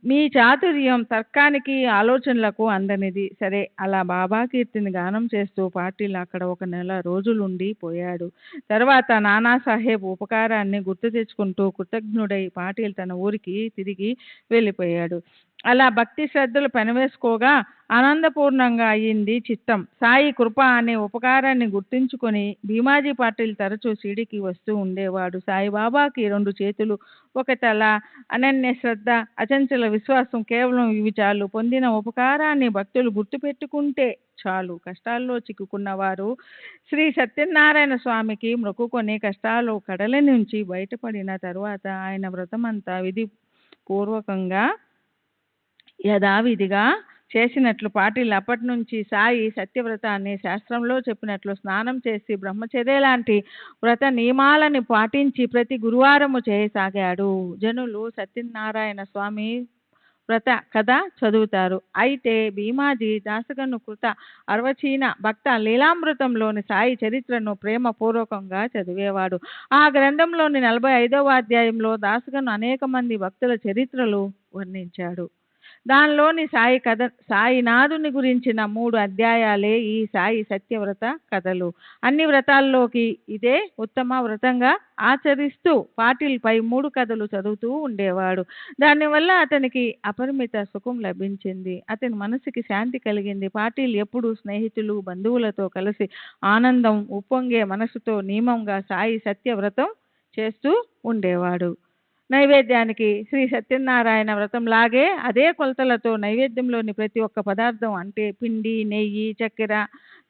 E: మీ చాతుర్యం తర్కానికి ఆలోచనలకు అందనిది. సరే, అలా బాబా కీర్తిని గానం చేస్తూ పాటిల్ అక్కడ 1 నెల రోజులుండి పోయాడు. తర్వాత నానాసాహెబ్ ఉపకారాన్ని గుర్తు తెచ్చుకుంటూ కృతజ్ఞుడై పాటిల్ తన ఊరికి తిరిగి వెళ్ళిపోయాడు. అలా భక్తి శ్రద్ధలు పెనవేసుకోగా ఆనందపూర్ణంగా అయ్యింది చిత్తం. సాయి కృప అనే ఉపకారాన్ని గుర్తుంచుకొని భీమాజీ పాటిల్ తరచూ షిరిడీకి వస్తూ ఉండేవాడు. సాయిబాబాకి 2 చేతులు, 1 తల, అనన్య శ్రద్ధ, అచంచల విశ్వాసం, కేవలం ఇవి చాలు. పొందిన ఉపకారాన్ని భక్తులు గుర్తుపెట్టుకుంటే చాలు. కష్టాల్లో చిక్కుకున్నవారు శ్రీ సత్యనారాయణ స్వామికి మొక్కుకొని కష్టాలు కడలి నుంచి బయటపడిన తరువాత ఆయన వ్రతమంతా విధిపూర్వకంగా యథావిధిగా చేసినట్లు పాటిల్ అప్పటి నుంచి సాయి సత్యవ్రతాన్ని శాస్త్రంలో చెప్పినట్లు స్నానం చేసి బ్రహ్మచర్య లాంటి వ్రత నియమాలని పాటించి ప్రతి గురువారము చేయసాగాడు. జనులు సత్యనారాయణ స్వామి వ్రత కథ చదువుతారు. అయితే భీమాజీ దాసగను కృత అర్వచీన భక్త లీలామృతంలోని సాయి చరిత్రను ప్రేమపూర్వకంగా చదివేవాడు. ఆ గ్రంథంలోని 45వ అధ్యాయంలో దాసగను అనేక మంది భక్తుల చరిత్రలు వర్ణించాడు. దానిలోని సాయినాథుని గురించిన 3 అధ్యాయాలే ఈ సాయి సత్యవ్రత కథలు. అన్ని వ్రతాల్లోకి ఇదే ఉత్తమ వ్రతంగా ఆచరిస్తూ పాటిల్పై 3 కథలు చదువుతూ ఉండేవాడు. దానివల్ల అతనికి అపరిమిత సుఖం లభించింది. అతని మనసుకి శాంతి కలిగింది. పాటిల్ ఎప్పుడు స్నేహితులు బంధువులతో కలిసి ఆనందం ఉప్పొంగే మనసుతో నియమంగా సాయి సత్యవ్రతం చేస్తూ ఉండేవాడు. నైవేద్యానికి శ్రీ సత్యనారాయణ వ్రతంలాగే అదే కొలతలతో నైవేద్యంలోని ప్రతి ఒక్క పదార్థం అంటే పిండి, నెయ్యి, చక్కెర,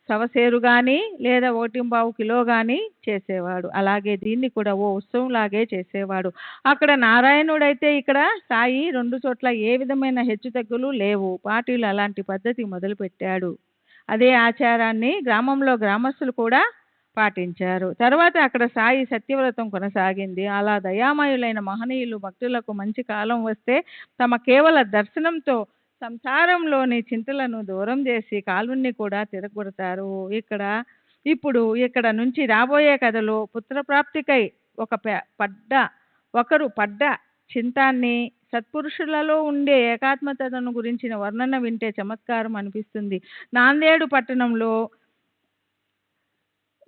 E: సవసేరు కానీ లేదా 1.25 కిలో కానీ చేసేవాడు. అలాగే దీన్ని కూడా ఓ ఉత్సవంలాగే చేసేవాడు. అక్కడ నారాయణుడైతే ఇక్కడ సాయి 2 చోట్ల ఏ విధమైన హెచ్చుతగ్గులు లేవు. పాటిల్ అలాంటి పద్ధతి మొదలుపెట్టాడు. అదే ఆచారాన్ని గ్రామంలో గ్రామస్తులు కూడా పాటించారు. తర్వాత అక్కడ సాయి సత్యవ్రతం కొనసాగింది. అలా దయామయులైన మహనీయులు భక్తులకు మంచి కాలం వస్తే తమ కేవల దర్శనంతో సంసారంలోని చింతలను దూరం చేసి కాలుని కూడా తిరగొడతారు. ఇక్కడ నుంచి రాబోయే కథలో పుత్రప్రాప్తికై ఒకరు పడ్డ చింతాన్ని సత్పురుషులలో ఉండే ఏకాత్మతను గురించిన వర్ణన వింటే చమత్కారం అనిపిస్తుంది. నాందేడు పట్టణంలో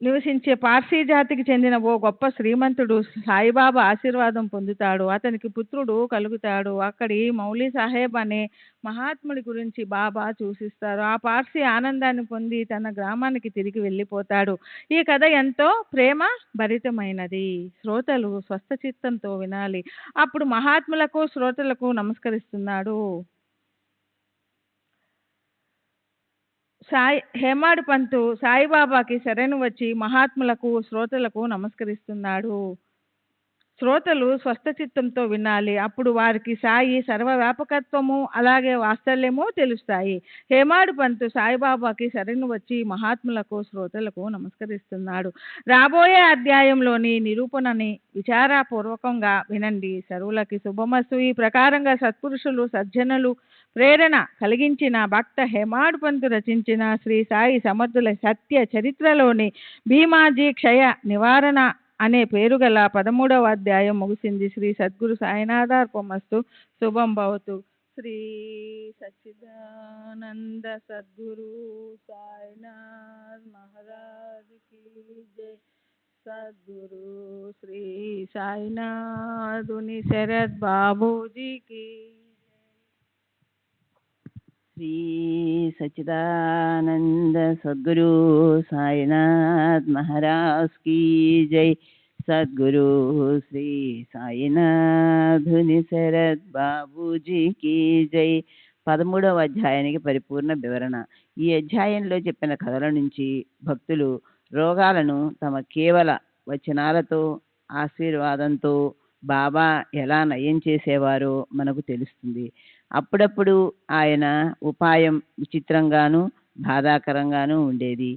E: నివసించే పార్సీ జాతికి చెందిన ఓ గొప్ప శ్రీమంతుడు సాయిబాబా ఆశీర్వాదం పొందుతాడు. అతనికి పుత్రుడు కలుగుతాడు. అక్కడి మౌలీ సాహెబ్ అనే మహాత్ముడి గురించి బాబా సూచిస్తారు. ఆ పార్సీ ఆనందాన్ని పొంది తన గ్రామానికి తిరిగి వెళ్ళిపోతాడు. ఈ కథ ఎంతో ప్రేమ భరితమైనది. శ్రోతలు స్వస్థ చిత్తంతో వినాలి. అప్పుడు మహాత్ములకు శ్రోతలకు నమస్కరిస్తున్నాడు. హేమాడ్ పంతు సాయిబాబాకి శరణు వచ్చి మహాత్ములకు శ్రోతలకు నమస్కరిస్తున్నాడు. శ్రోతలు స్వస్థచిత్తంతో వినాలి. అప్పుడు వారికి సాయి సర్వవ్యాపకత్వము అలాగే వాత్సల్యము తెలుస్తాయి. హేమాడ్ పంతు సాయిబాబాకి శరణు వచ్చి మహాత్ములకు శ్రోతలకు నమస్కరిస్తున్నాడు. రాబోయే అధ్యాయంలోని నిరూపణని విచారపూర్వకంగా వినండి. సర్వులకి శుభమస్తు. ఈ ప్రకారంగా సత్పురుషులు సజ్జనులు ప్రేరణ కలిగించిన భక్త హేమాడ్ పంతు రచించిన శ్రీ సాయి సమర్థుల సత్య చరిత్రలోని భీమాజీ క్షయ నివారణ అనే పేరు గల 13వ అధ్యాయం ముగిసింది. శ్రీ సద్గురు సాయినాథార్పమస్తు. శుభం భవతు. శ్రీ సచ్చిదానంద సద్గురు సాయినాథ్ మహారాజ్ కీ జై. సద్గురు శ్రీ సాయినాథుని శరత్ బాబూజీ కీ.
F: శ్రీ సచ్చిదానంద సద్గురు సాయినాథ్ మహారాజ్ కీ జై. సద్గురు శ్రీ సాయినాథుని శరత్ బాబూజీ కీ జై. 13వ అధ్యాయానికి పరిపూర్ణ వివరణ. ఈ అధ్యాయంలో చెప్పిన కథల నుంచి భక్తులు రోగాలను తమ కేవల వచనాలతో ఆశీర్వాదంతో బాబా ఎలా నయం చేసేవారో మనకు తెలుస్తుంది. అప్పుడప్పుడు ఆయన ఉపాయం విచిత్రంగాను బాధాకరంగాను ఉండేది.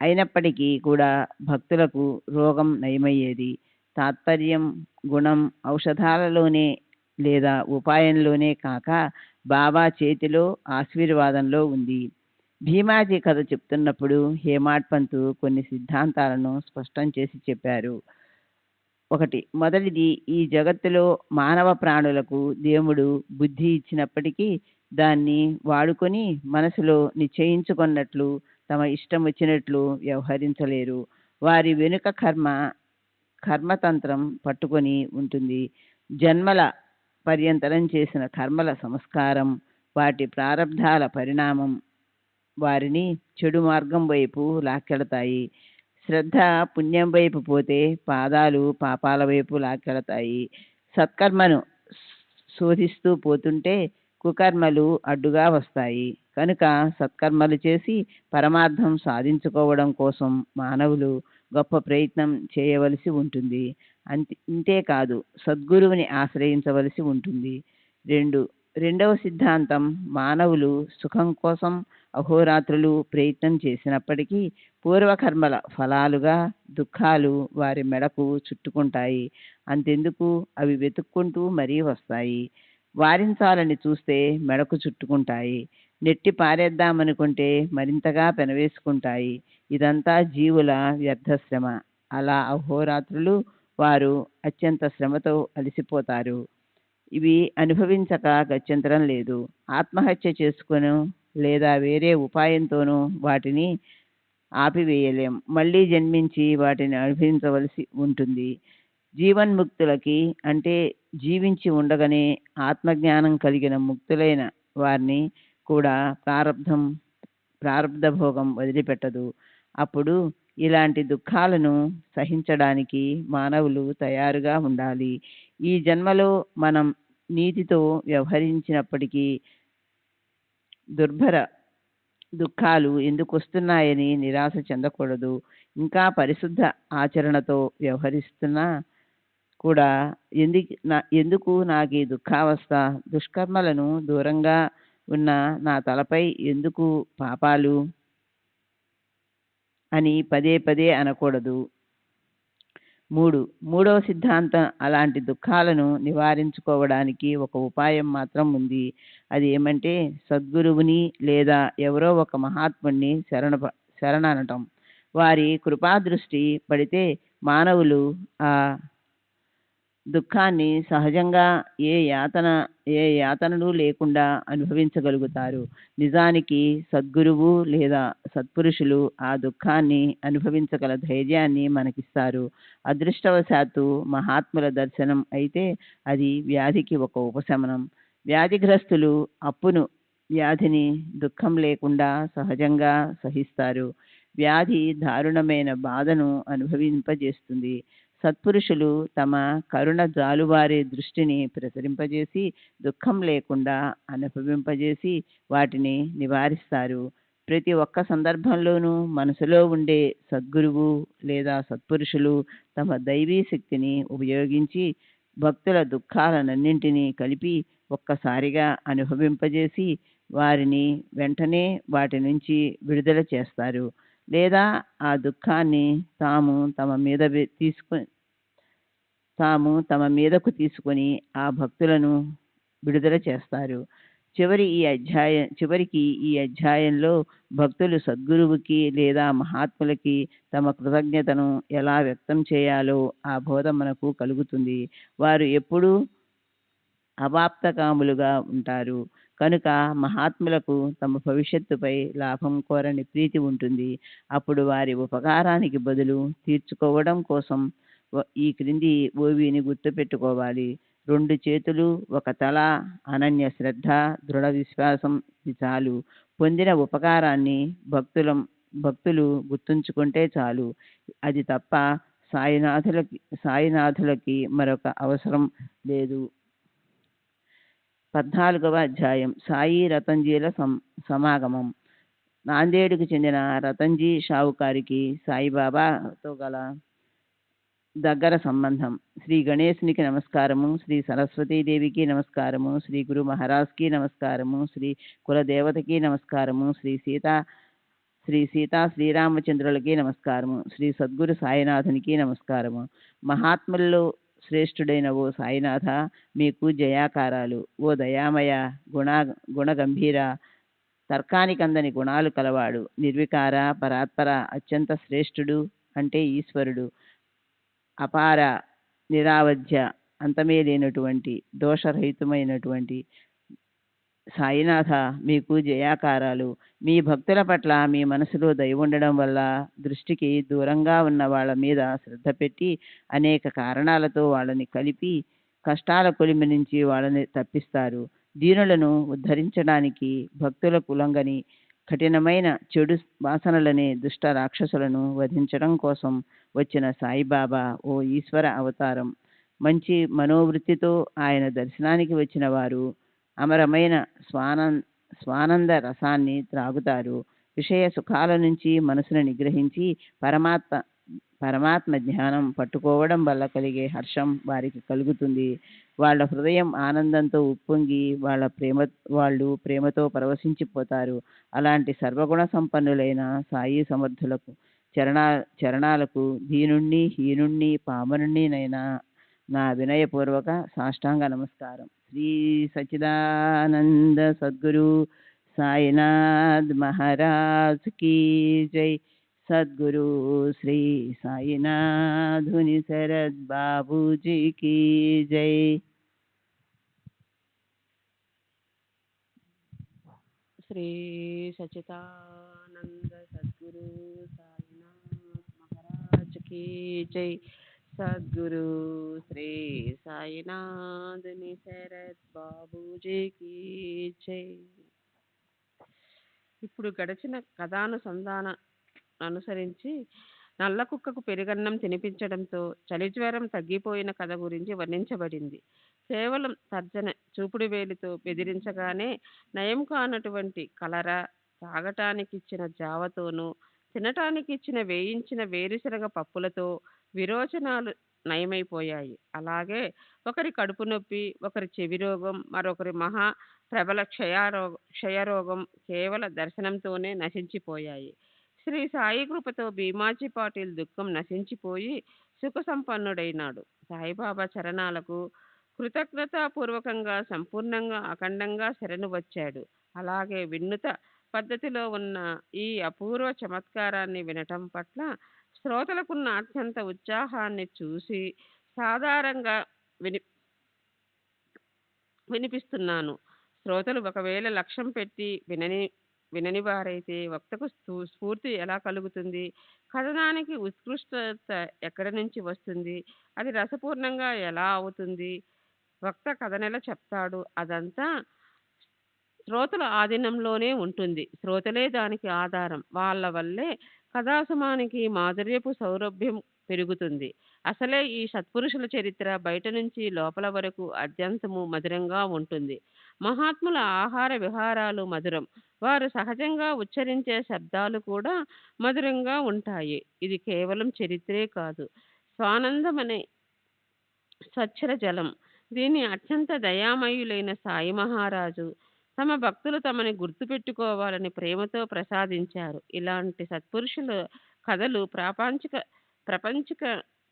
F: అయినప్పటికీ కూడా భక్తులకు రోగం నయమయ్యేది. తాత్పర్యం గుణం ఔషధాలలోనే లేదా ఉపాయంలోనే కాక బాబా చేతిలో ఆశీర్వాదంలో ఉంది. భీమాజీ కథ చెప్తున్నప్పుడు హేమాడ్ పంతు కొన్ని సిద్ధాంతాలను స్పష్టం చేసి చెప్పారు. మొదటిది, ఈ జగత్తులో మానవ ప్రాణులకు దేవుడు బుద్ధి ఇచ్చినప్పటికీ దాన్ని వాడుకొని మనసులో నిశ్చయించుకున్నట్లు తమ ఇష్టం వచ్చినట్లు వ్యవహరించలేరు. వారి వెనుక కర్మతంత్రం పట్టుకొని ఉంటుంది. జన్మల పర్యంతరం చేసిన కర్మల సంస్కారం, వాటి ప్రారబ్ధాల పరిణామం వారిని చెడు మార్గం వైపు లాక్కెళతాయి. శ్రద్ధ పుణ్యం వైపు పోతే పాదాలు పాపాల వైపు లాక్కెళతాయి. సత్కర్మను శోధిస్తూ పోతుంటే కుకర్మలు అడ్డుగా వస్తాయి. కనుక సత్కర్మలు చేసి పరమార్థం సాధించుకోవడం కోసం మానవులు గొప్ప ప్రయత్నం చేయవలసి ఉంటుంది. అంతేకాదు సద్గురువుని ఆశ్రయించవలసి ఉంటుంది. రెండవ సిద్ధాంతం, మానవులు సుఖం కోసం అహోరాత్రులు ప్రయత్నం చేసినప్పటికీ పూర్వకర్మల ఫలాలుగా దుఃఖాలు వారి మెడకు చుట్టుకుంటాయి. అంతెందుకు అవి వెతుక్కుంటూ మరీ వస్తాయి. వారించాలని చూస్తే మెడకు చుట్టుకుంటాయి, నెట్టి పారేద్దామనుకుంటే మరింతగా పెనవేసుకుంటాయి. ఇదంతా జీవుల వ్యర్థశ్రమ. అలా అహోరాత్రులు వారు అత్యంత శ్రమతో అలసిపోతారు. ఇవి అనుభవించక గత్యంతరం లేదు. ఆత్మహత్య చేసుకొను లేదా వేరే ఉపాయంతోనూ వాటిని ఆపివేయలేం. మళ్ళీ జన్మించి వాటిని అనుభవించవలసి ఉంటుంది. జీవన్ముక్తులకి అంటే జీవించి ఉండగానే ఆత్మజ్ఞానం కలిగిన ముక్తులైన వారిని కూడా ప్రారబ్ధ భోగం వదిలిపెట్టదు. అప్పుడు ఇలాంటి దుఃఖాలను సహించడానికి మానవులు తయారుగా ఉండాలి. ఈ జన్మలో మనం నీతితో వ్యవహరించినప్పటికీ దుర్భర దుఃఖాలు ఎందుకు వస్తున్నాయని నిరాశ చెందకూడదు. ఇంకా పరిశుద్ధ ఆచరణతో వ్యవహరిస్తున్నా కూడా ఎందుకు నాకు ఈ దుఃఖావస్థ, దుష్కర్మలను దూరంగా ఉన్న నా తలపై ఎందుకు పాపాలు అని పదే పదే అనకూడదు. మూడవ సిద్ధాంతం, అలాంటి దుఃఖాలను నివారించుకోవడానికి ఒక ఉపాయం మాత్రం ఉంది. అది ఏమంటే సద్గురువుని లేదా ఎవరో ఒక మహాత్ముడిని శరణనటం. వారి కృపాదృష్టి పడితే మానవులు ఆ దుఃఖాన్ని సహజంగా ఏ యాతనలు లేకుండా అనుభవించగలుగుతారు. నిజానికి సద్గురువు లేదా సత్పురుషులు ఆ దుఃఖాన్ని అనుభవించగల ధైర్యాన్ని మనకిస్తారు. అదృష్టవశాత్తు మహాత్ముల దర్శనం అయితే అది వ్యాధికి ఒక ఉపశమనం. వ్యాధిగ్రస్తులు వ్యాధిని దుఃఖం లేకుండా సహజంగా సహిస్తారు. వ్యాధి దారుణమైన బాధను అనుభవింపజేస్తుంది. సత్పురుషులు తమ కరుణ జాలువారే దృష్టిని ప్రసరింపజేసి దుఃఖం లేకుండా అనుభవింపజేసి వాటిని నివారిస్తారు. ప్రతి ఒక్క సందర్భంలోనూ మనసులో ఉండే సద్గురువు లేదా సత్పురుషులు తమ దైవీ శక్తిని ఉపయోగించి భక్తుల దుఃఖాలన్నింటినీ కలిపి ఒక్కసారిగా అనుభవింపజేసి వారిని వెంటనే వాటి నుంచి విడుదల చేస్తారు. లేదా ఆ దుఃఖాన్ని తాము తమ మీదకు తీసుకొని ఆ భక్తులను విడుదల చేస్తారు. చివరికి ఈ అధ్యాయంలో భక్తులు సద్గురువుకి లేదా మహాత్ములకి తమ కృతజ్ఞతను ఎలా వ్యక్తం చేయాలో ఆ బోధ మనకు కలుగుతుంది. వారు ఎప్పుడూ అవాప్తకాములుగా ఉంటారు కనుక మహాత్ములకు తమ భవిష్యత్తుపై లాభం కోరని ప్రీతి ఉంటుంది. అప్పుడు వారి ఉపకారానికి బదులు తీర్చుకోవడం కోసం ఈ క్రింది ఓవిని గుర్తుపెట్టుకోవాలి. 2 చేతులు, 1 తల, అనన్య శ్రద్ధ, దృఢ విశ్వాసం ఇది చాలు. పొందిన ఉపకారాన్ని భక్తులు గుర్తుంచుకుంటే చాలు. అది తప్ప సాయినాథులకి మరొక అవసరం లేదు. 14వ అధ్యాయం సాయి రతన్జీల సమాగమం. నాందేడుకు చెందిన రతన్జీ షావుకారికి సాయిబాబాతో గల దగ్గర సంబంధం. శ్రీ గణేశునికి నమస్కారము, శ్రీ సరస్వతీదేవికి నమస్కారము, శ్రీ గురు మహారాజ్కి నమస్కారము, శ్రీ కులదేవతకి నమస్కారము, శ్రీ సీతా శ్రీరామచంద్రులకి నమస్కారము, శ్రీ సద్గురు సాయినాథునికి నమస్కారము. మహాత్ముల్లో శ్రేష్ఠుడైన ఓ సాయినాథ, మీకు జయాకారాలు. ఓ దయామయ, గుణగంభీర, తర్కానికందని గుణాలు కలవాడు, నిర్వికార, పరాత్పర, అత్యంత శ్రేష్ఠుడు అంటే ఈశ్వరుడు, అపార, నిరావధ్య, అంతమే లేనటువంటి, దోషరహితమైనటువంటి సాయినాథ, మీకు జయాకారాలు. మీ భక్తుల పట్ల మీ మనసులో దయ ఉండడం వల్ల దృష్టికి దూరంగా ఉన్న వాళ్ళ మీద శ్రద్ధ పెట్టి అనేక కారణాలతో వాళ్ళని కలిపి కష్టాల కొలిమి నుంచి వాళ్ళని తప్పిస్తారు. దీనులను ఉద్ధరించడానికి భక్తులకు లొంగని కఠినమైన చెడు వాసనలనే దుష్ట రాక్షసులను వధించడం కోసం వచ్చిన సాయిబాబా ఓ ఈశ్వర అవతారం. మంచి మనోవృత్తితో ఆయన దర్శనానికి వచ్చిన వారు అమరమైన స్వానంద రసాన్ని త్రాగుతారు. విషయ సుఖాల నుంచి మనసును నిగ్రహించి పరమాత్మ జ్ఞానం పట్టుకోవడం వల్ల కలిగే హర్షం వారికి కలుగుతుంది. వాళ్ళ హృదయం ఆనందంతో ఉప్పొంగి వాళ్ళు ప్రేమతో పరవశించిపోతారు. అలాంటి సర్వగుణ సంపన్నులైన సాయి సమర్థులకు చరణాలకు దీనుణ్ణి, హీనుణ్ణి, పామరుణ్ణినైనా నా వినయపూర్వక సాష్టాంగ నమస్కారం. శ్రీ సచిదానంద సద్గురు సాయినాథ్ మహారాజ్ की जय। सद्गुरु श्री साईनाथुनि शरद बाबू जी की जय।
G: శ్రీ సచిదానంద సద్గురు సాయినాథ్ మహారాజ్ की जय। సద్గురు శ్రీ సాయినాథుని శరత్ బాబూజీ की जय। ఇప్పుడు గడిచిన కథానుసంధాన అనుసరించి నల్ల కుక్కకు పెరుగన్నం తినిపించడంతో చలి జ్వరం తగ్గిపోయిన కథ గురించి వర్ణించబడింది. కేవలం తర్జన చూపుడు వేలితో బెదిరించగానే నయం కానటువంటి కలరా తాగటానికి ఇచ్చిన జావతోనూ తినటానికి ఇచ్చిన వేయించిన వేరుశనగ పప్పులతో విరోచనాలు నయమైపోయాయి. అలాగే ఒకరి కడుపు నొప్పి, ఒకరి చెవి రోగం, మరొకరి మహా ప్రబల క్షయరోగం కేవల దర్శనంతోనే నశించిపోయాయి. శ్రీ సాయి కృపతో భీమాజీ పాటిల్ దుఃఖం నశించిపోయి సుఖ సంపన్నుడైనాడు. సాయిబాబా చరణాలకు కృతజ్ఞతాపూర్వకంగా సంపూర్ణంగా అఖండంగా శరణు వచ్చాడు. అలాగే వినూత పద్ధతిలో ఉన్న ఈ అపూర్వ చమత్కారాన్ని వినటం పట్ల శ్రోతలకున్న అత్యంత ఉత్సాహాన్ని చూసి సాధారణంగా వినిపిస్తున్నాను. శ్రోతలు ఒకవేళ లక్ష్యం పెట్టి వినని వారైతే వక్తకు స్ఫూర్తి ఎలా కలుగుతుంది? కథనానికి ఉత్కృష్టత ఎక్కడి నుంచి వస్తుంది? అది రసపూర్ణంగా ఎలా అవుతుంది? వక్త కథనెలా చెప్తాడు? అదంతా శ్రోతల ఆధీనంలోనే ఉంటుంది. శ్రోతలే దానికి ఆధారం. వాళ్ళ వల్లే కథాసుమానికి మాధుర్యపు సౌరభ్యం పెరుగుతుంది. అసలే ఈ సత్పురుషుల చరిత్ర బయట నుంచి లోపల వరకు అత్యంతము మధురంగా ఉంటుంది. మహాత్ముల ఆహార విహారాలు మధురం. వారు సహజంగా ఉచ్చరించే శబ్దాలు కూడా మధురంగా ఉంటాయి. ఇది కేవలం చరిత్రే కాదు, స్వానందమనే స్వచ్ఛర జలం. దీన్ని అత్యంత దయామయులైన సాయి మహారాజు తమ భక్తులు తమని గుర్తుపెట్టుకోవాలని ప్రేమతో ప్రసాదించారు. ఇలాంటి సత్పురుషుల కథలు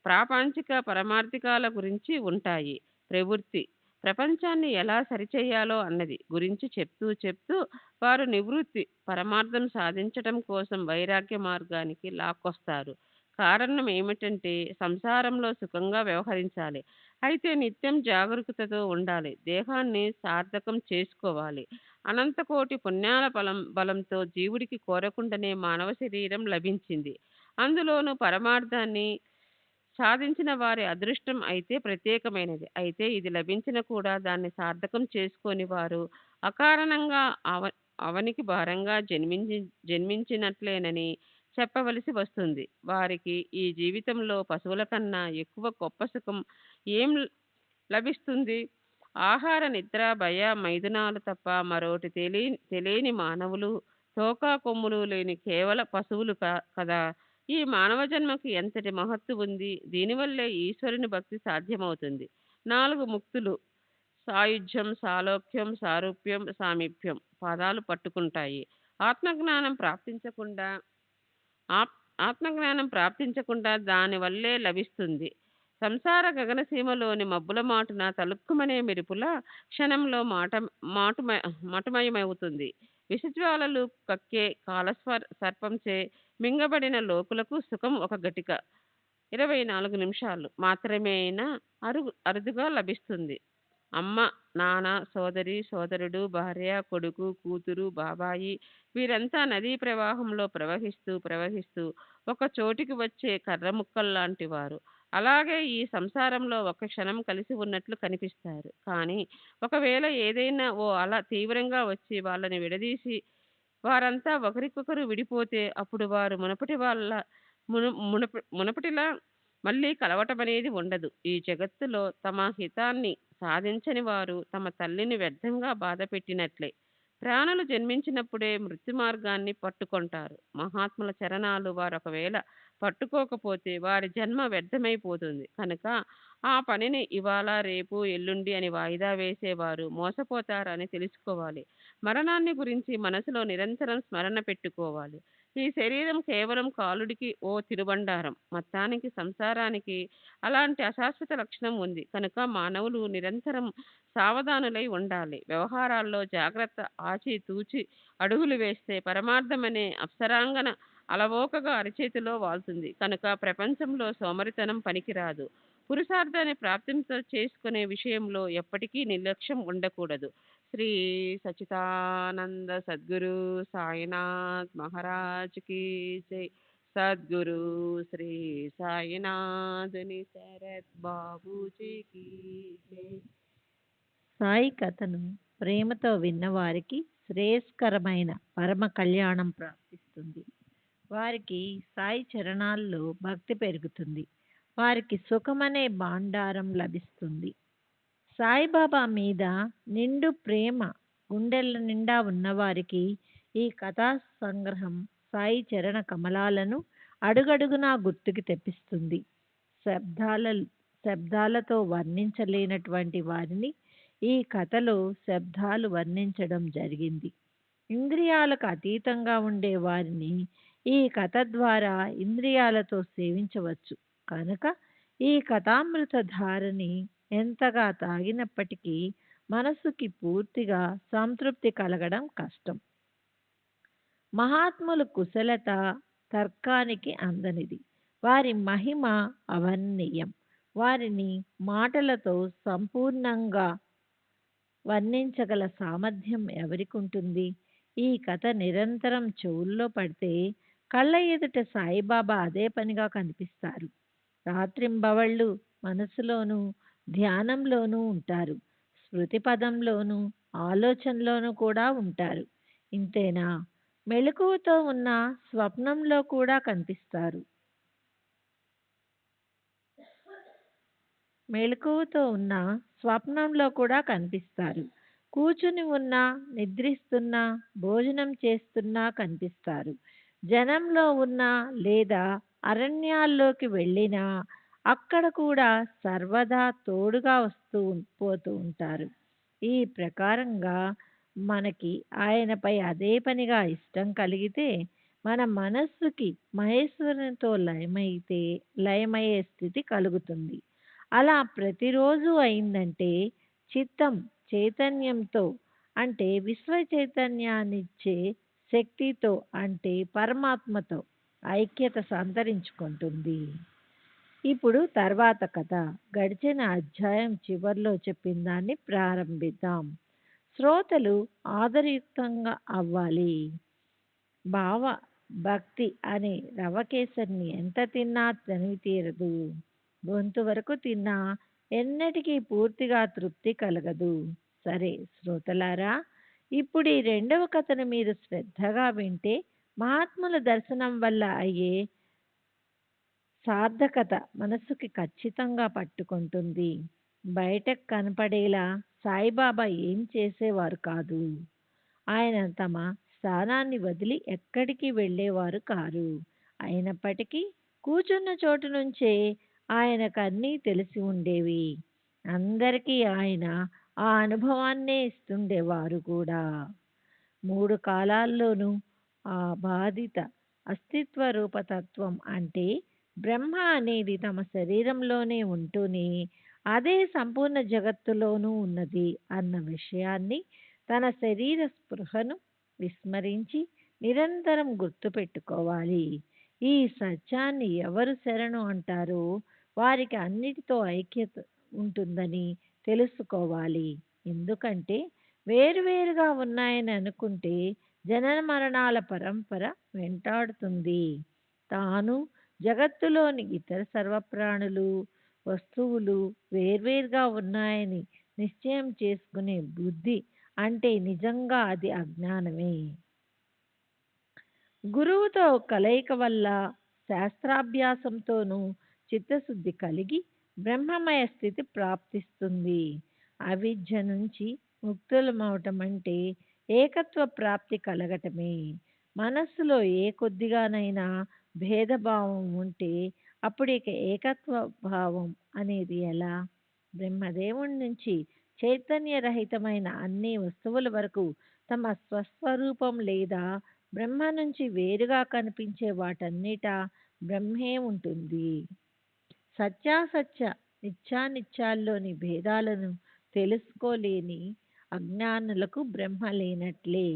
G: ప్రాపంచిక పరమార్థికాల గురించి ఉంటాయి. ప్రవృత్తి ప్రపంచాన్ని ఎలా సరిచేయాలో అన్నది గురించి చెప్తూ వారు నివృత్తి పరమార్థం సాధించటం కోసం వైరాగ్య మార్గానికి లాక్కొస్తారు. కారణం ఏమిటంటే సంసారంలో సుఖంగా వ్యవహరించాలి. అయితే నిత్యం జాగరూకతతో ఉండాలి. దేహాన్ని సార్థకం చేసుకోవాలి. అనంతకోటి పుణ్యాల బలంతో జీవుడికి కోరకుండానే మానవ శరీరం లభించింది. అందులోనూ పరమార్థాన్ని సాధించిన వారి అదృష్టం అయితే ప్రత్యేకమైనది. అయితే ఇది లభించిన కూడా దాన్ని సార్థకం చేసుకొని వారు అకారణంగా అవనికి భారంగా జన్మించినట్లేనని చెప్పవలసి వస్తుంది. వారికి ఈ జీవితంలో పశువుల కన్నా ఎక్కువ గొప్ప సుఖం ఏం లభిస్తుంది? ఆహార, నిద్ర, భయ, మైథునాలు తప్ప మరోటి తెలియని మానవులు, తోకా కొమ్ములు లేని కేవల పశువులు కదా. ఈ మానవ జన్మకు ఎంతటి మహత్తు ఉంది! దీనివల్లే ఈశ్వరుని భక్తి సాధ్యమవుతుంది. 4 ముక్తులు సాయుధ్యం, సాలోక్యం, సారూప్యం, సామీప్యం పాదాలు పట్టుకుంటాయి. ఆత్మజ్ఞానం ప్రాప్తించకుండా దానివల్లే లభిస్తుంది. సంసార గగనసీమలోని మబ్బుల మాటున తలుక్కుమనే మెరుపుల క్షణంలో మాటుమయమవుతుంది. విషజ్వాలలు కక్కే కాలసర్పంచే మింగబడిన లోకులకు సుఖం ఒక గటిక 24 నిమిషాలు మాత్రమేనా అరుదుగా లభిస్తుంది. అమ్మ, నాన్న, సోదరి, సోదరుడు, భార్య, కొడుకు, కూతురు, బాబాయి వీరంతా నదీ ప్రవాహంలో ప్రవహిస్తూ ఒక చోటికి వచ్చే కర్రముక్కల్లాంటి వారు. అలాగే ఈ సంసారంలో ఒక క్షణం కలిసి ఉన్నట్లు కనిపిస్తారు. కానీ ఒకవేళ ఏదైనా ఓ అల తీవ్రంగా వచ్చి వాళ్ళని విడదీసి వారంతా ఒకరికొకరు విడిపోతే అప్పుడు వారు మునపటిలా మళ్ళీ కలవటమనేది ఉండదు. ఈ జగత్తులో తమ హితాన్ని సాధించని వారు తమ తల్లిని వ్యర్థంగా బాధ పెట్టినట్లే. ప్రాణులు జన్మించినప్పుడే మృత్యు మార్గాన్ని పట్టుకొంటారు. మహాత్ముల చరణాలు వారు ఒకవేళ పట్టుకోకపోతే వారి జన్మ వ్యర్థమైపోతుంది. కనుక ఆ పనిని ఇవాళ, రేపు, ఎల్లుండి అని వాయిదా వేసేవారు మోసపోతారని తెలుసుకోవాలి. మరణాన్ని గురించి మనసులో నిరంతరం స్మరణ పెట్టుకోవాలి. ఈ శరీరం కేవలం కాలుడికి ఓ తిరుబండారం. మొత్తానికి సంసారానికి అలాంటి అశాశ్వత లక్షణం ఉంది. కనుక మానవులు నిరంతరం సావధానులై ఉండాలి. వ్యవహారాల్లో జాగ్రత్త, ఆచితూచి అడుగులు వేస్తే పరమార్థమనే అప్సరాంగన అలవోకగా అరచేతిలో వాల్తుంది. కనుక ప్రపంచంలో సోమరితనం పనికిరాదు. పురుషార్థాన్ని ప్రాప్తింప చేసుకునే విషయంలో ఎప్పటికీ నిర్లక్ష్యం ఉండకూడదు. శ్రీ సచితానంద సద్గురు సాయినాథ్ మహారాజ్ కి జై. సద్గురు శ్రీ సాయినాథుని శరత్ బాబూజీకి జై.
H: సాయి కథను ప్రేమతో విన్నవారికి శ్రేయస్కరమైన పరమ కళ్యాణం ప్రాప్తిస్తుంది. వారికి సాయి చరణాల్లో భక్తి పెరుగుతుంది. వారికి సుఖమనే భాండారం లభిస్తుంది. సాయిబాబా మీద నిండు ప్రేమ గుండెల నిండా ఉన్నవారికి ఈ కథా సంగ్రహం సాయి చరణ కమలాలను అడుగడుగునా గుర్తుకి తెప్పిస్తుంది. శబ్దాలతో వర్ణించలేనటువంటి వారిని ఈ కథలో శబ్దాలు వర్ణించడం జరిగింది. ఇంద్రియాలకు అతీతంగా ఉండే వారిని ఈ కథ ద్వారా ఇంద్రియాలతో సేవించవచ్చు. కనుక ఈ కథామృత ధారని ఎంతగా తాగినప్పటికీ మనసుకి పూర్తిగా సంతృప్తి కలగడం కష్టం. మహాత్ముల కుశలత తర్కానికి అందనిది. వారి మహిమ అవర్ణనీయం. వారిని మాటలతో సంపూర్ణంగా వర్ణించగల సామర్థ్యం ఎవరికుంటుంది? ఈ కథ నిరంతరం చెవుల్లో పడితే కళ్ళ ఎదుట సాయిబాబా అదే పనిగా కనిపిస్తారు. రాత్రింబవళ్ళు మనసులోనూ ధ్యానంలోనూ ఉంటారు. స్మృతి పదంలోనూ ఆలోచనలోనూ కూడా ఉంటారు. ఇంతేనా? మెలకువతో ఉన్న స్వప్నంలో కూడా కనిపిస్తారు. మెలకువతో ఉన్న స్వప్నంలో కూడా కనిపిస్తారు. కూర్చుని ఉన్నా, నిద్రిస్తున్నా, భోజనం చేస్తున్నా కనిపిస్తారు. జనంలో ఉన్నా లేదా అరణ్యాల్లోకి వెళ్ళినా అక్కడ కూడా సర్వదా తోడుగా పోతూ ఉంటారు. ఈ ప్రకారంగా మనకి ఆయనపై అదే పనిగా ఇష్టం కలిగితే మన మనస్సుకి మహేశ్వరునితో లయమయ్యే స్థితి కలుగుతుంది. అలా ప్రతిరోజు అయిందంటే చిత్తం చైతన్యంతో అంటే విశ్వ చైతన్యాన్నిచ్చే శక్తితో అంటే పరమాత్మతో ఐక్యత సంతరించుకుంటుంది. ఇప్పుడు తర్వాత కథ గడిచిన అధ్యాయం చివరిలో చెప్పిన దాన్ని ప్రారంభిద్దాం. శ్రోతలు ఆదరయుక్తంగా అవ్వాలి. భావ భక్తి అనే రవకేసరిని ఎంత తిన్నా తనివి తీరదు. గొంతు వరకు తిన్నా ఎన్నటికీ పూర్తిగా తృప్తి కలగదు. సరే శ్రోతలారా, ఇప్పుడు ఈ రెండవ కథను మీరు శ్రద్ధగా వింటే మహాత్ముల దర్శనం వల్ల అయ్యే సార్థకత మనసుకి ఖచ్చితంగా పట్టుకుంటుంది. బయటకు కనపడేలా సాయిబాబా ఏం చేసేవారు కాదు. ఆయన తమ స్థానాన్ని వదిలి ఎక్కడికి వెళ్ళేవారు కారు. అయినప్పటికీ కూర్చున్న చోటు నుంచే ఆయనకు అన్నీ తెలిసి ఉండేవి. అందరికీ ఆయన ఆ అనుభవాన్నే ఇస్తుండేవారు కూడా. 3 కాలాల్లోనూ ఆ బాధిత అస్తిత్వ రూపతత్వం అంటే బ్రహ్మ అనేది తమ శరీరంలోనే ఉంటూనే అదే సంపూర్ణ జగత్తులోనూ ఉన్నది అన్న విషయాన్ని తన శరీర స్పృహను విస్మరించి నిరంతరం గుర్తుపెట్టుకోవాలి. ఈ సత్యాన్ని ఎవరు శరణు అంటారో వారికి అన్నిటితో ఐక్యత ఉంటుందని తెలుసుకోవాలి. ఎందుకంటే వేరువేరుగా ఉన్నాయని అనుకుంటే జనన మరణాల పరంపర వెంటాడుతుంది. తాను జగత్తులోని ఇతర సర్వప్రాణులు వస్తువులు వేర్వేరుగా ఉన్నాయని నిశ్చయం చేసుకునే బుద్ధి అంటే నిజంగా అది అజ్ఞానమే. గురువుతో కలయిక వల్ల శాస్త్రాభ్యాసంతోనూ చిత్తశుద్ధి కలిగి బ్రహ్మమయ స్థితి ప్రాప్తిస్తుంది. అవిద్య నుంచి ముక్తులమవటం అంటే ఏకత్వ ప్రాప్తి కలగటమే. మనస్సులో ఏ కొద్దిగానైనా భేదభావం ఉంటే అప్పుడు ఇక ఏకత్వ భావం అనేది ఎలా? బ్రహ్మదేవుడి నుంచి చైతన్యరహితమైన అన్ని వస్తువుల వరకు తమ స్వస్వరూపం లేదా బ్రహ్మ నుంచి వేరుగా కనిపించే వాటన్నిటా బ్రహ్మే ఉంటుంది. సత్యాసత్య నిత్యానిత్యాల్లోని భేదాలను తెలుసుకోలేని అజ్ఞానులకు బ్రహ్మ లేనట్లే.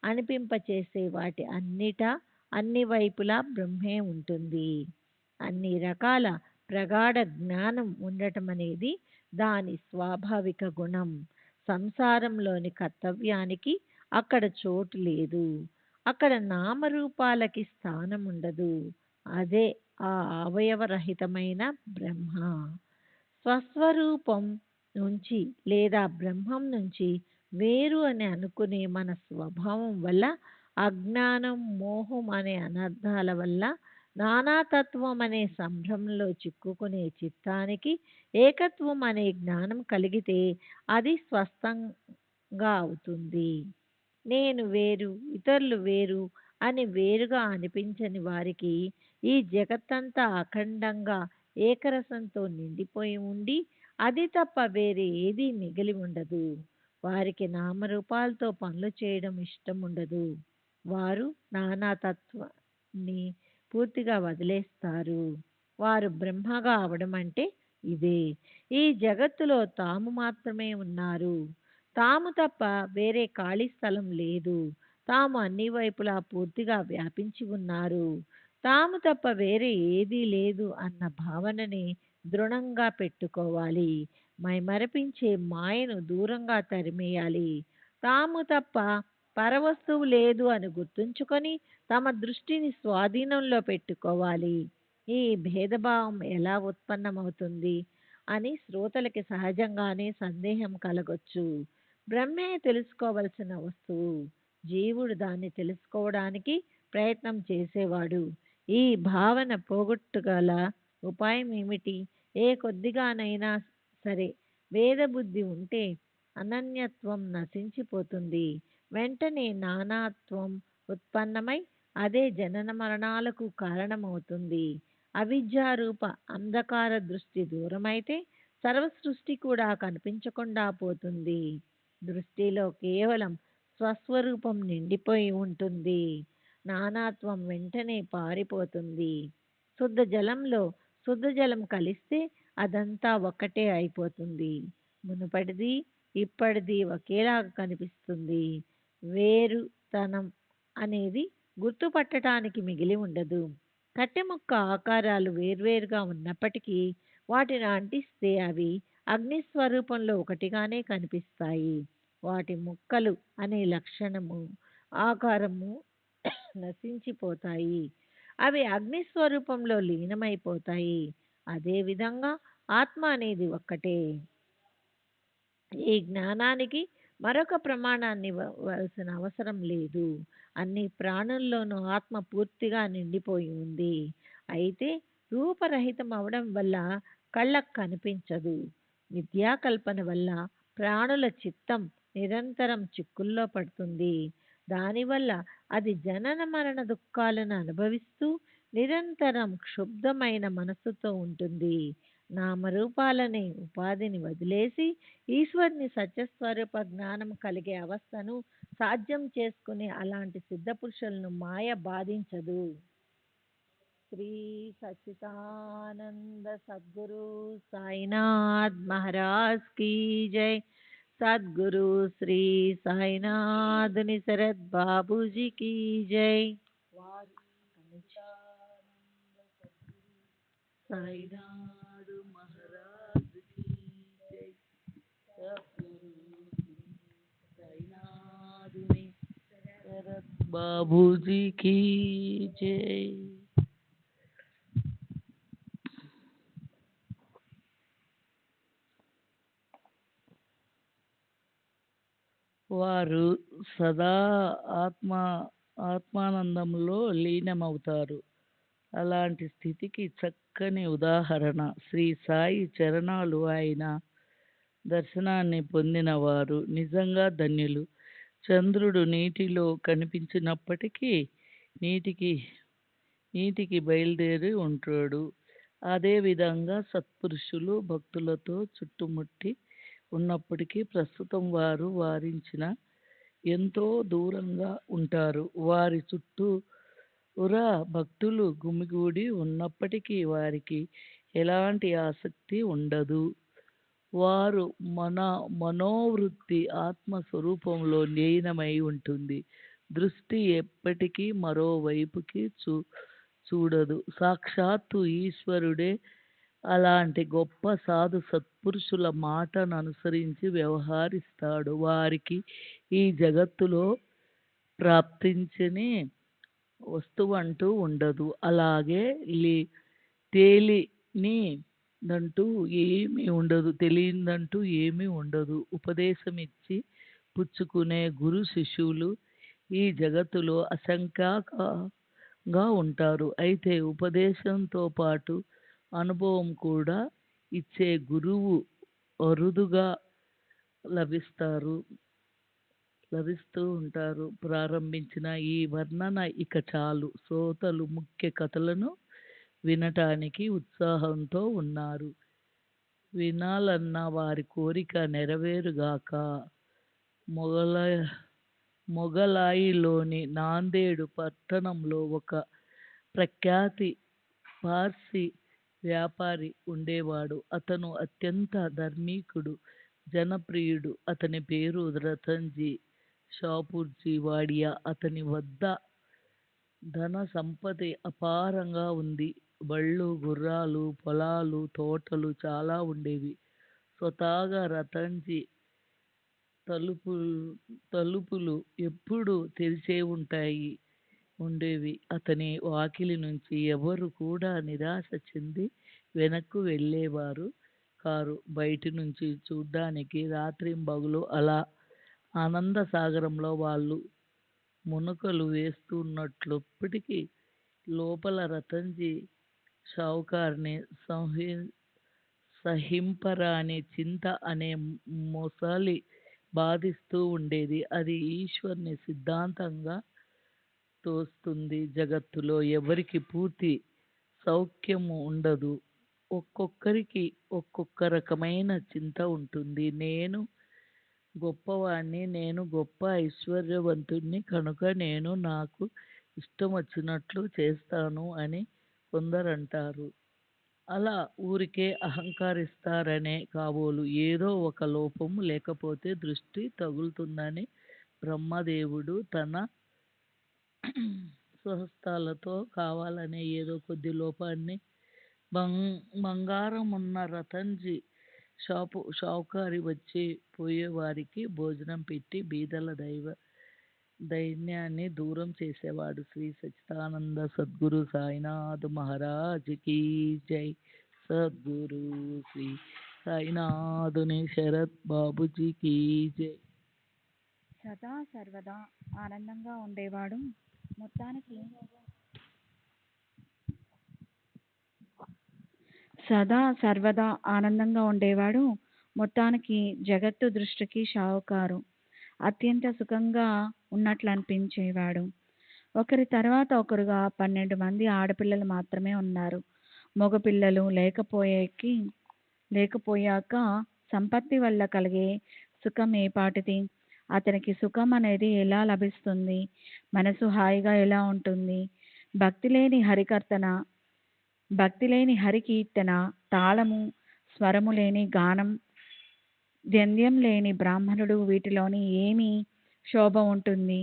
H: అనిపింపచేసే వాటి అన్నిటా అన్ని వైపులా బ్రహ్మే ఉంటుంది. అన్ని రకాల ప్రగాఢ జ్ఞానం ఉండటం అనేది దాని స్వాభావిక గుణం. సంసారంలోని కర్తవ్యానికి అక్కడ చోటు లేదు. అక్కడ నామరూపాలకి స్థానం ఉండదు. అదే ఆ అవయవరహితమైన బ్రహ్మ. స్వస్వరూపం నుంచి లేదా బ్రహ్మం నుంచి వేరు అని అనుకునే మన స్వభావం వల్ల, అజ్ఞానం, మోహం అనే అనర్థాల వల్ల, నానాతత్వం అనే సంభ్రమంలో చిక్కుకునే చిత్తానికి ఏకత్వం అనే జ్ఞానం కలిగితే అది స్వస్థంగా అవుతుంది. నేను వేరు, ఇతరులు వేరు అని వేరుగా అనిపించని వారికి ఈ జగత్తంతా అఖండంగా ఏకరసంతో నిండిపోయి ఉండి అది తప్ప వేరే ఏదీ మిగిలి ఉండదు. వారికి నామరూపాలతో పనులు చేయడం ఇష్టం ఉండదు. వారు నానాతత్వాన్ని పూర్తిగా వదిలేస్తారు. వారు బ్రహ్మగా అవడం అంటే ఇదే. ఈ జగత్తులో తాము మాత్రమే ఉన్నారు. తాము తప్ప వేరే ఖాళీ స్థలం లేదు. తాము అన్ని వైపులా పూర్తిగా వ్యాపించి ఉన్నారు. తాము తప్ప వేరే ఏదీ లేదు అన్న భావనని దృఢంగా పెట్టుకోవాలి. మైమరపించే మాయను దూరంగా తరిమేయాలి. తాము తప్ప పరవస్తువు లేదు అని గుర్తుంచుకొని తమ దృష్టిని స్వాధీనంలో పెట్టుకోవాలి. ఈ భేదభావం ఎలా ఉత్పన్నమవుతుంది అని శ్రోతలకి సహజంగానే సందేహం కలగొచ్చు. బ్రహ్మే తెలుసుకోవలసిన వస్తువు. జీవుడు దాన్ని తెలుసుకోవడానికి ప్రయత్నం చేసేవాడు. ఈ భావన పోగొట్టుగల ఉపాయం ఏమిటి? ఏ కొద్దిగానైనా సరే భేదబుద్ధి ఉంటే అనన్యత్వం నశించిపోతుంది. వెంటనే నానాత్వం ఉత్పన్నమై అదే జనన మరణాలకు కారణమవుతుంది. అవిద్యారూప అంధకార దృష్టి దూరమైతే సర్వసృష్టి కూడా కనిపించకుండా పోతుంది. దృష్టిలో కేవలం స్వస్వరూపం నిండిపోయి ఉంటుంది. నానాత్వం వెంటనే పారిపోతుంది. శుద్ధ జలంలో శుద్ధ జలం కలిస్తే అదంతా ఒక్కటే అయిపోతుంది. మునుపటిది ఇప్పటిది ఒకేలాగా కనిపిస్తుంది. వేరుతనం అనేది గుర్తుపట్టడానికి మిగిలి ఉండదు. కట్టె ముక్క ఆకారాలు వేర్వేరుగా ఉన్నప్పటికీ వాటిని అంటిస్తే అవి అగ్నిస్వరూపంలో ఒకటిగానే కనిపిస్తాయి. వాటి ముక్కలు అనే లక్షణము, ఆకారము నశించిపోతాయి. అవి అగ్నిస్వరూపంలో లీనమైపోతాయి. అదేవిధంగా ఆత్మ అనేది ఒక్కటే. ఈ జ్ఞానానికి మరొక ప్రమాణాన్ని ఇవ్వవలసిన అవసరం లేదు. అన్ని ప్రాణుల్లోనూ ఆత్మ పూర్తిగా నిండిపోయి ఉంది. అయితే రూపరహితం అవడం వల్ల కళ్ళకు కనిపించదు. విద్యాకల్పన వల్ల ప్రాణుల చిత్తం నిరంతరం చిక్కుల్లో పడుతుంది. దానివల్ల అది జనన మరణ దుఃఖాలను అనుభవిస్తూ నిరంతరం క్షుబ్ధమైన మనస్సుతో ఉంటుంది. నామరూపాలనే ఉపాధిని వదిలేసి ఈశ్వరుని సత్యస్వరూప జ్ఞానం కలిగే అవస్థను సాధ్యం చేసుకునే అలాంటి సిద్ధపురుషులను మాయ బాధించదు. శ్రీ సచ్చిదానంద సద్గురు సాయినాథ్ మహారాజ్ కీ జై. సద్గురు శ్రీ సాయినాథుని శరత్ బాబూజీ కీ జై. సాయినాథ్ మహారాజ్ కీ జై. సాయినాథుని శరత్ బాబూజీ కీ జై.
I: వారు సదా ఆత్మానందంలో లీనమవుతారు. అలాంటి స్థితికి చక్కని ఉదాహరణ శ్రీ సాయి చరణాలు. ఆయన దర్శనాన్ని పొందిన వారు నిజంగా ధన్యులు. చంద్రుడు నీటిలో కనిపించినప్పటికీ నీటికి బయలుదేరి ఉంటాడు. అదేవిధంగా సత్పురుషులు భక్తులతో చుట్టుముట్టి ఉన్నప్పటికీ ప్రస్తుతం వారు వారించిన ఎంతో దూరంగా ఉంటారు. వారి చుట్టూరా భక్తులు గుమిగూడి ఉన్నప్పటికీ వారికి ఎలాంటి ఆసక్తి ఉండదు. వారు మనోవృత్తి ఆత్మస్వరూపంలో లీనమై ఉంటుంది. దృష్టి ఎప్పటికీ మరోవైపుకి చూడదు. సాక్షాత్తు ఈశ్వరుడే అలాంటి గొప్ప సాధు సత్పురుషుల మాటను అనుసరించి వ్యవహరిస్తాడు. వారికి ఈ జగత్తులో ప్రాప్తించని వస్తువంటూ ఉండదు. అలాగే తెలియదంటూ ఏమీ ఉండదు. ఉపదేశమిచ్చి పుచ్చుకునే గురు శిష్యులు ఈ జగత్తులో అసంఖ్యాకంగా ఉంటారు. అయితే ఉపదేశంతో పాటు అనుభవం కూడా ఇచ్చే గురువు అరుదుగా లభిస్తూ ఉంటారు. ప్రారంభించిన ఈ వర్ణన ఇక చాలు. శ్రోతలు ముఖ్య కథలను వినటానికి ఉత్సాహంతో ఉన్నారు. వినాలన్న వారి కోరిక నెరవేరుగాక. మొగలాయిలోని నాందేడు పట్టణంలో ఒక ప్రఖ్యాతి పార్సీ వ్యాపారి ఉండేవాడు. అతను అత్యంత ధార్మికుడు, జనప్రియుడు. అతని పేరు రతన్జీ షాపూర్జీ వాడియా. అతని వద్ద ధన సంపద అపారంగా ఉంది. బళ్ళు, గుర్రాలు, పొలాలు, తోటలు చాలా ఉండేవి. స్వతహాగా రతన్జీ తలుపులు ఎప్పుడూ తెరిచే ఉండేవి. అతని వాకిలి నుంచి ఎవరు కూడా నిరాశ చెంది వెనక్కు వెళ్ళేవారు కారు. బయటి నుంచి చూడ్డానికి రాత్రింబగలు అలా ఆనంద సాగరంలో వాళ్ళు మునకలు వేస్తున్నప్పటికీ లోపల రతన్జీ షావుకార్ని సహింపరాని చింత అనే మొసలి బాధిస్తూ ఉండేది. అది ఈశ్వరుని సిద్ధాంతంగా తోస్తుంది. జగత్తులో ఎవరికి పూర్తి సౌఖ్యము ఉండదు. ఒక్కొక్కరికి ఒక్కొక్క రకమైన చింత ఉంటుంది. నేను గొప్పవాణ్ణి, నేను గొప్ప ఐశ్వర్యవంతుణ్ణి కనుక నేను నాకు ఇష్టం వచ్చినట్లు చేస్తాను అని కొందరంటారు. అలా ఊరికే అహంకరిస్తారనే కాబోలు. ఏదో ఒక లోపం లేకపోతే దృష్టి తగులుతుందని బ్రహ్మదేవుడు తన స్వహస్తాలతో కావాలనే ఏదో కొద్ది లోపాన్ని బంగారమున్న రతన్జీ షావుకారి వచ్చి పోయేవారికి భోజనం పెట్టి బీదల దైన్యాన్ని దూరం చేసేవాడు. శ్రీ సచ్చిదానంద సద్గురు సాయినాథ్ మహారాజ్ కీ జై. సద్గురు శ్రీ సాయినాథుని శరత్ బాబుజీ కీ జై.
D: సదా సర్వదా ఆనందంగా ఉండేవాడు. మొత్తానికి జగత్తు దృష్టికి షావుకారు. అత్యంత సుఖంగా ఉన్నట్లు అనిపించేవాడు. ఒకరి తర్వాత ఒకరుగా 12 మంది ఆడపిల్లలు మాత్రమే ఉన్నారు. మగపిల్లలు లేకపోయాక సంపత్తి వల్ల కలిగే సుఖం ఏపాటిది? అతనికి సుఖం అనేది ఎలా లభిస్తుంది? మనసు హాయిగా ఎలా ఉంటుంది? భక్తి లేని హరికీర్తన, తాళము స్వరము లేని గానం, ద్వంద్వం లేని బ్రాహ్మణుడు, వీటిలోని ఏమి శోభ ఉంటుంది?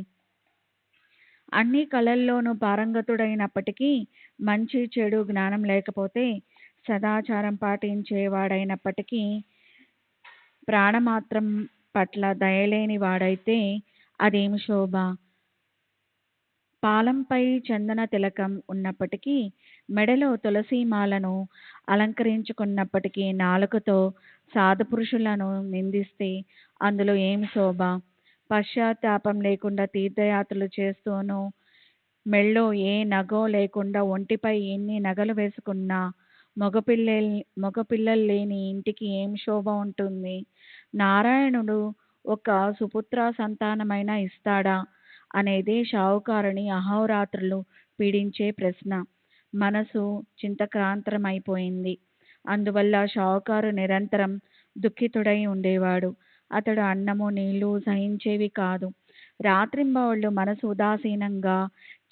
D: అన్ని కళల్లోనూ పారంగతుడైనప్పటికీ మంచి చెడు జ్ఞానం లేకపోతే, సదాచారం పాటించేవాడైనప్పటికీ ప్రాణమాత్రం పట్ల దయలేని వాడైతే అదేమి శోభ? పాలంపై చందన తిలకం ఉన్నప్పటికీ, మెడలో తులసీమాలను అలంకరించుకున్నప్పటికీ నాలుకతో సాధుపురుషులను నిందిస్తే అందులో ఏమి శోభ? పశ్చాత్తాపం లేకుండా తీర్థయాత్రలు చేస్తూనూ మెళ్ళో ఏ నగో లేకుండా ఒంటిపై ఎన్ని నగలు వేసుకున్నా మగపిల్లలు లేని ఇంటికి ఏం శోభ ఉంటుంది? నారాయణుడు ఒక సుపుత్ర సంతానమైనా ఇస్తాడా అనేదే షావుకారుని అహోరాత్రులు పీడించే ప్రశ్న. మనసు చింతాక్రాంతమైపోయింది. అందువల్ల షావుకారు నిరంతరం దుఃఖితుడై ఉండేవాడు. అతడు అన్నము నీళ్లు సహించేవి కాదు. రాత్రింబవళ్ళు మనసు ఉదాసీనంగా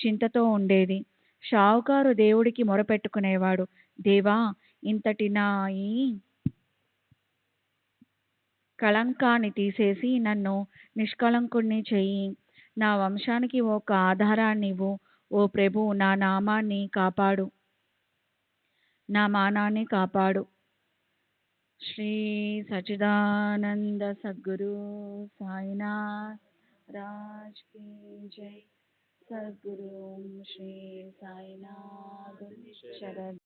D: చింతతో ఉండేది. షావుకారు దేవుడికి మొరపెట్టుకునేవాడు, దేవా, ఇంతటి నా ఈ కళంకాన్ని తీసేసి నన్ను నిష్కళంకుణ్ణి చెయ్యి. నా వంశానికి ఒక ఆధారాన్నివ్వు. ఓ ప్రభు, నా మానాన్ని కాపాడు. శ్రీ సచిదానంద సద్గురు సాయినాథ్ రాజ్ కీ జై. సద్గురు శ్రీ సాయినాథ్ శరద్.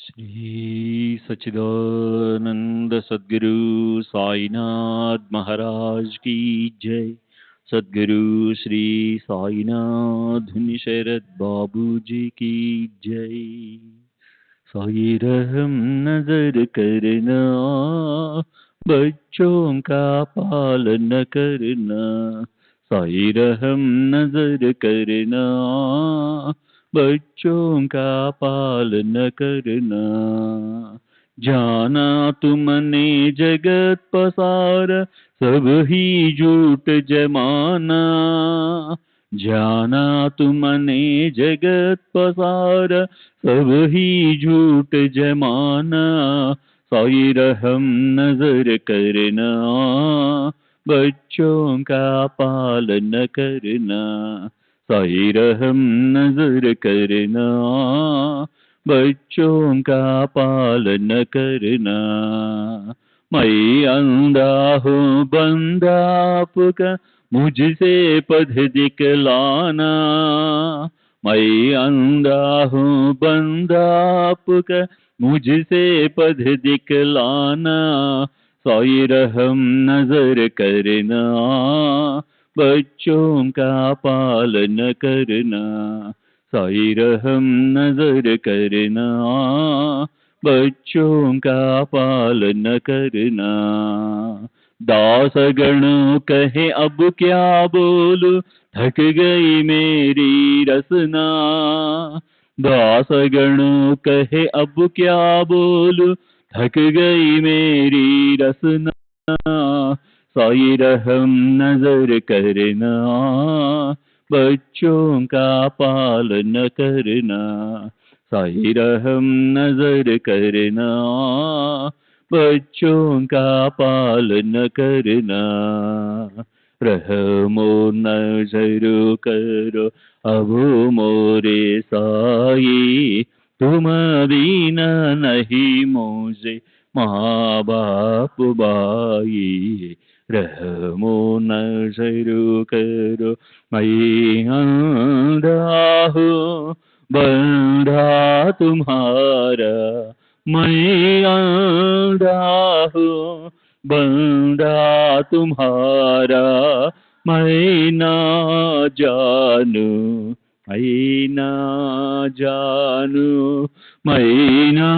C: श्री सच्चिदानंद सद्गुरु साईनाथ महाराज की जय। सद्गुरु श्री साईनाथ शरद बाबू जी की जय। साई रहम नजर करना, बच्चों का पालन करना। साई रहम नजर करना, बच्चों का पालन करना। जाना तुमने जगत पसार, सब ही झूठ जमाना। जाना तुमने जगत पसार, सब ही झूठ जमाना। साई रहम नजर करना, बच्चों का पालन करना। साई रहम नजर करना, बच्चों का पालन करना। मैं अंधा हूँ बंदा आपका, मुझसे पथ दिखलाना। मैं अंधा हूँ बंदा आपका, मुझसे पथ दिखलाना। साई रहम नजर करना, बच्चों का पालन करना। साई रहम नजर करना, बच्चों का पालन करना। दास गणों कहे अब क्या बोलूं, थक गई मेरी रसना। दास गणों कहे अब क्या बोलूं, थक गई मेरी रसना। साई रहम नजर करना, बच्चों का पालन करना। साई रहम नजर करना, बच्चों का पालन करना। रहमो नजर करो अब मोरे साई, तुम बिना नहीं मुझे माँ बाप भाई। रहमो नजर करो मैं अंधा हूँ बंधा तुम्हारा, मैं अंधा हूँ बंदा तुम्हारा, मैं ना जानू मैं ना जानू मैं ना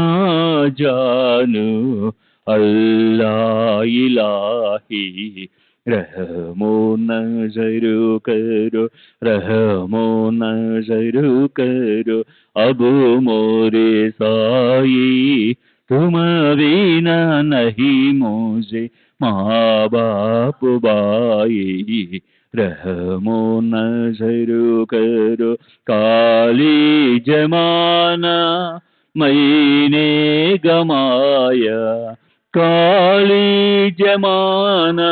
C: जानू अल्लाह इलाही। रहमो नजर करो रहमो नजर करो अब मोरे साई, तुम बिना नहीं मुझे माँ बाप भाई। रहमो नजर करो काली जमाना मैंने गमाया, काली जमाना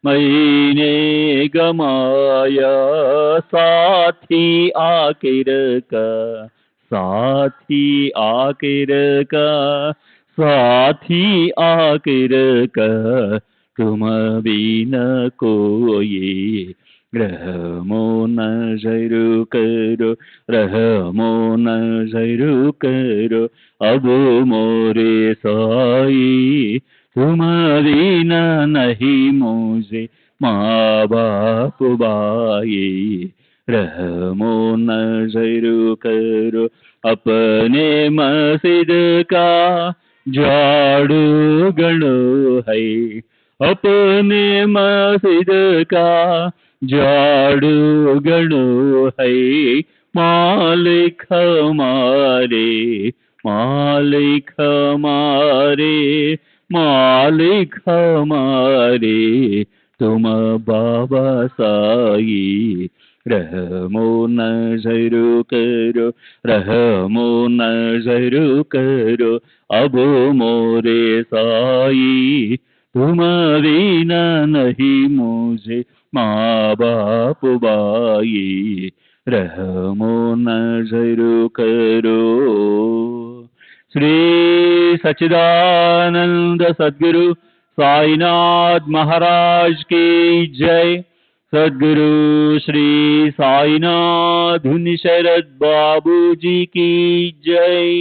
C: मैंने गमाया, साथी आखिर का साथी आखिर का साथी आखिर का, तुम बिना कोई। रहमो नजर करो रहमो नजर करो अब मोरे साई, तुम बिना नहीं मुझे माँ बाप भाई। रहमो नजर करो अपने मस्जिद का झाड़ू गणो है, अपने मस्जिद का झाड़ू गणो है, मालिक हमारे मालिक हमारे मालिक हमारे, तुम बाबा साई। रहमो नजर करो रहमो नजर करो अब मोरे साई, तुम बिना नहीं मुझे माँ बाप भाई। रहमो नजर करो। श्री सच्चिदानंद सद्गुरु साईनाथ महाराज की जय। सद्गुरु श्री साईनाथ धुन शरद बाबू जी की जय।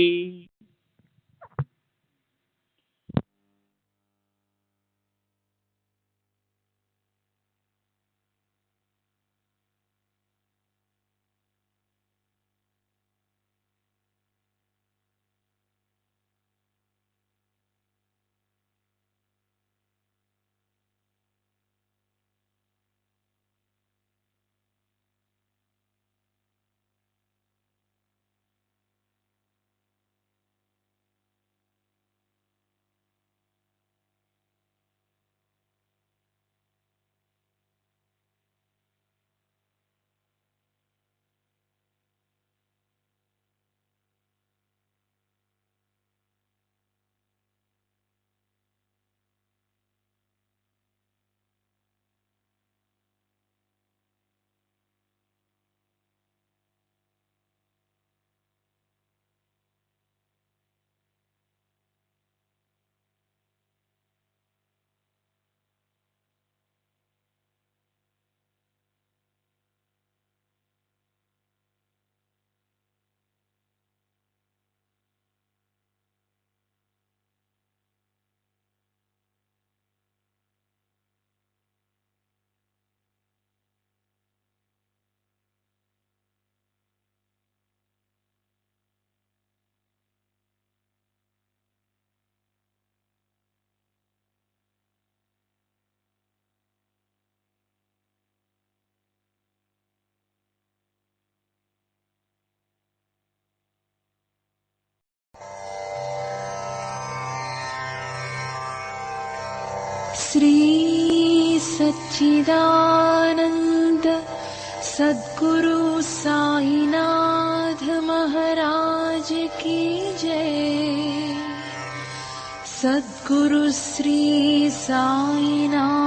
B: श्री सच्चिदानंद सद्गुरु साईनाथ महाराज की जय। सद्गुरु श्री साईनाथुनि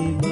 J: బాబా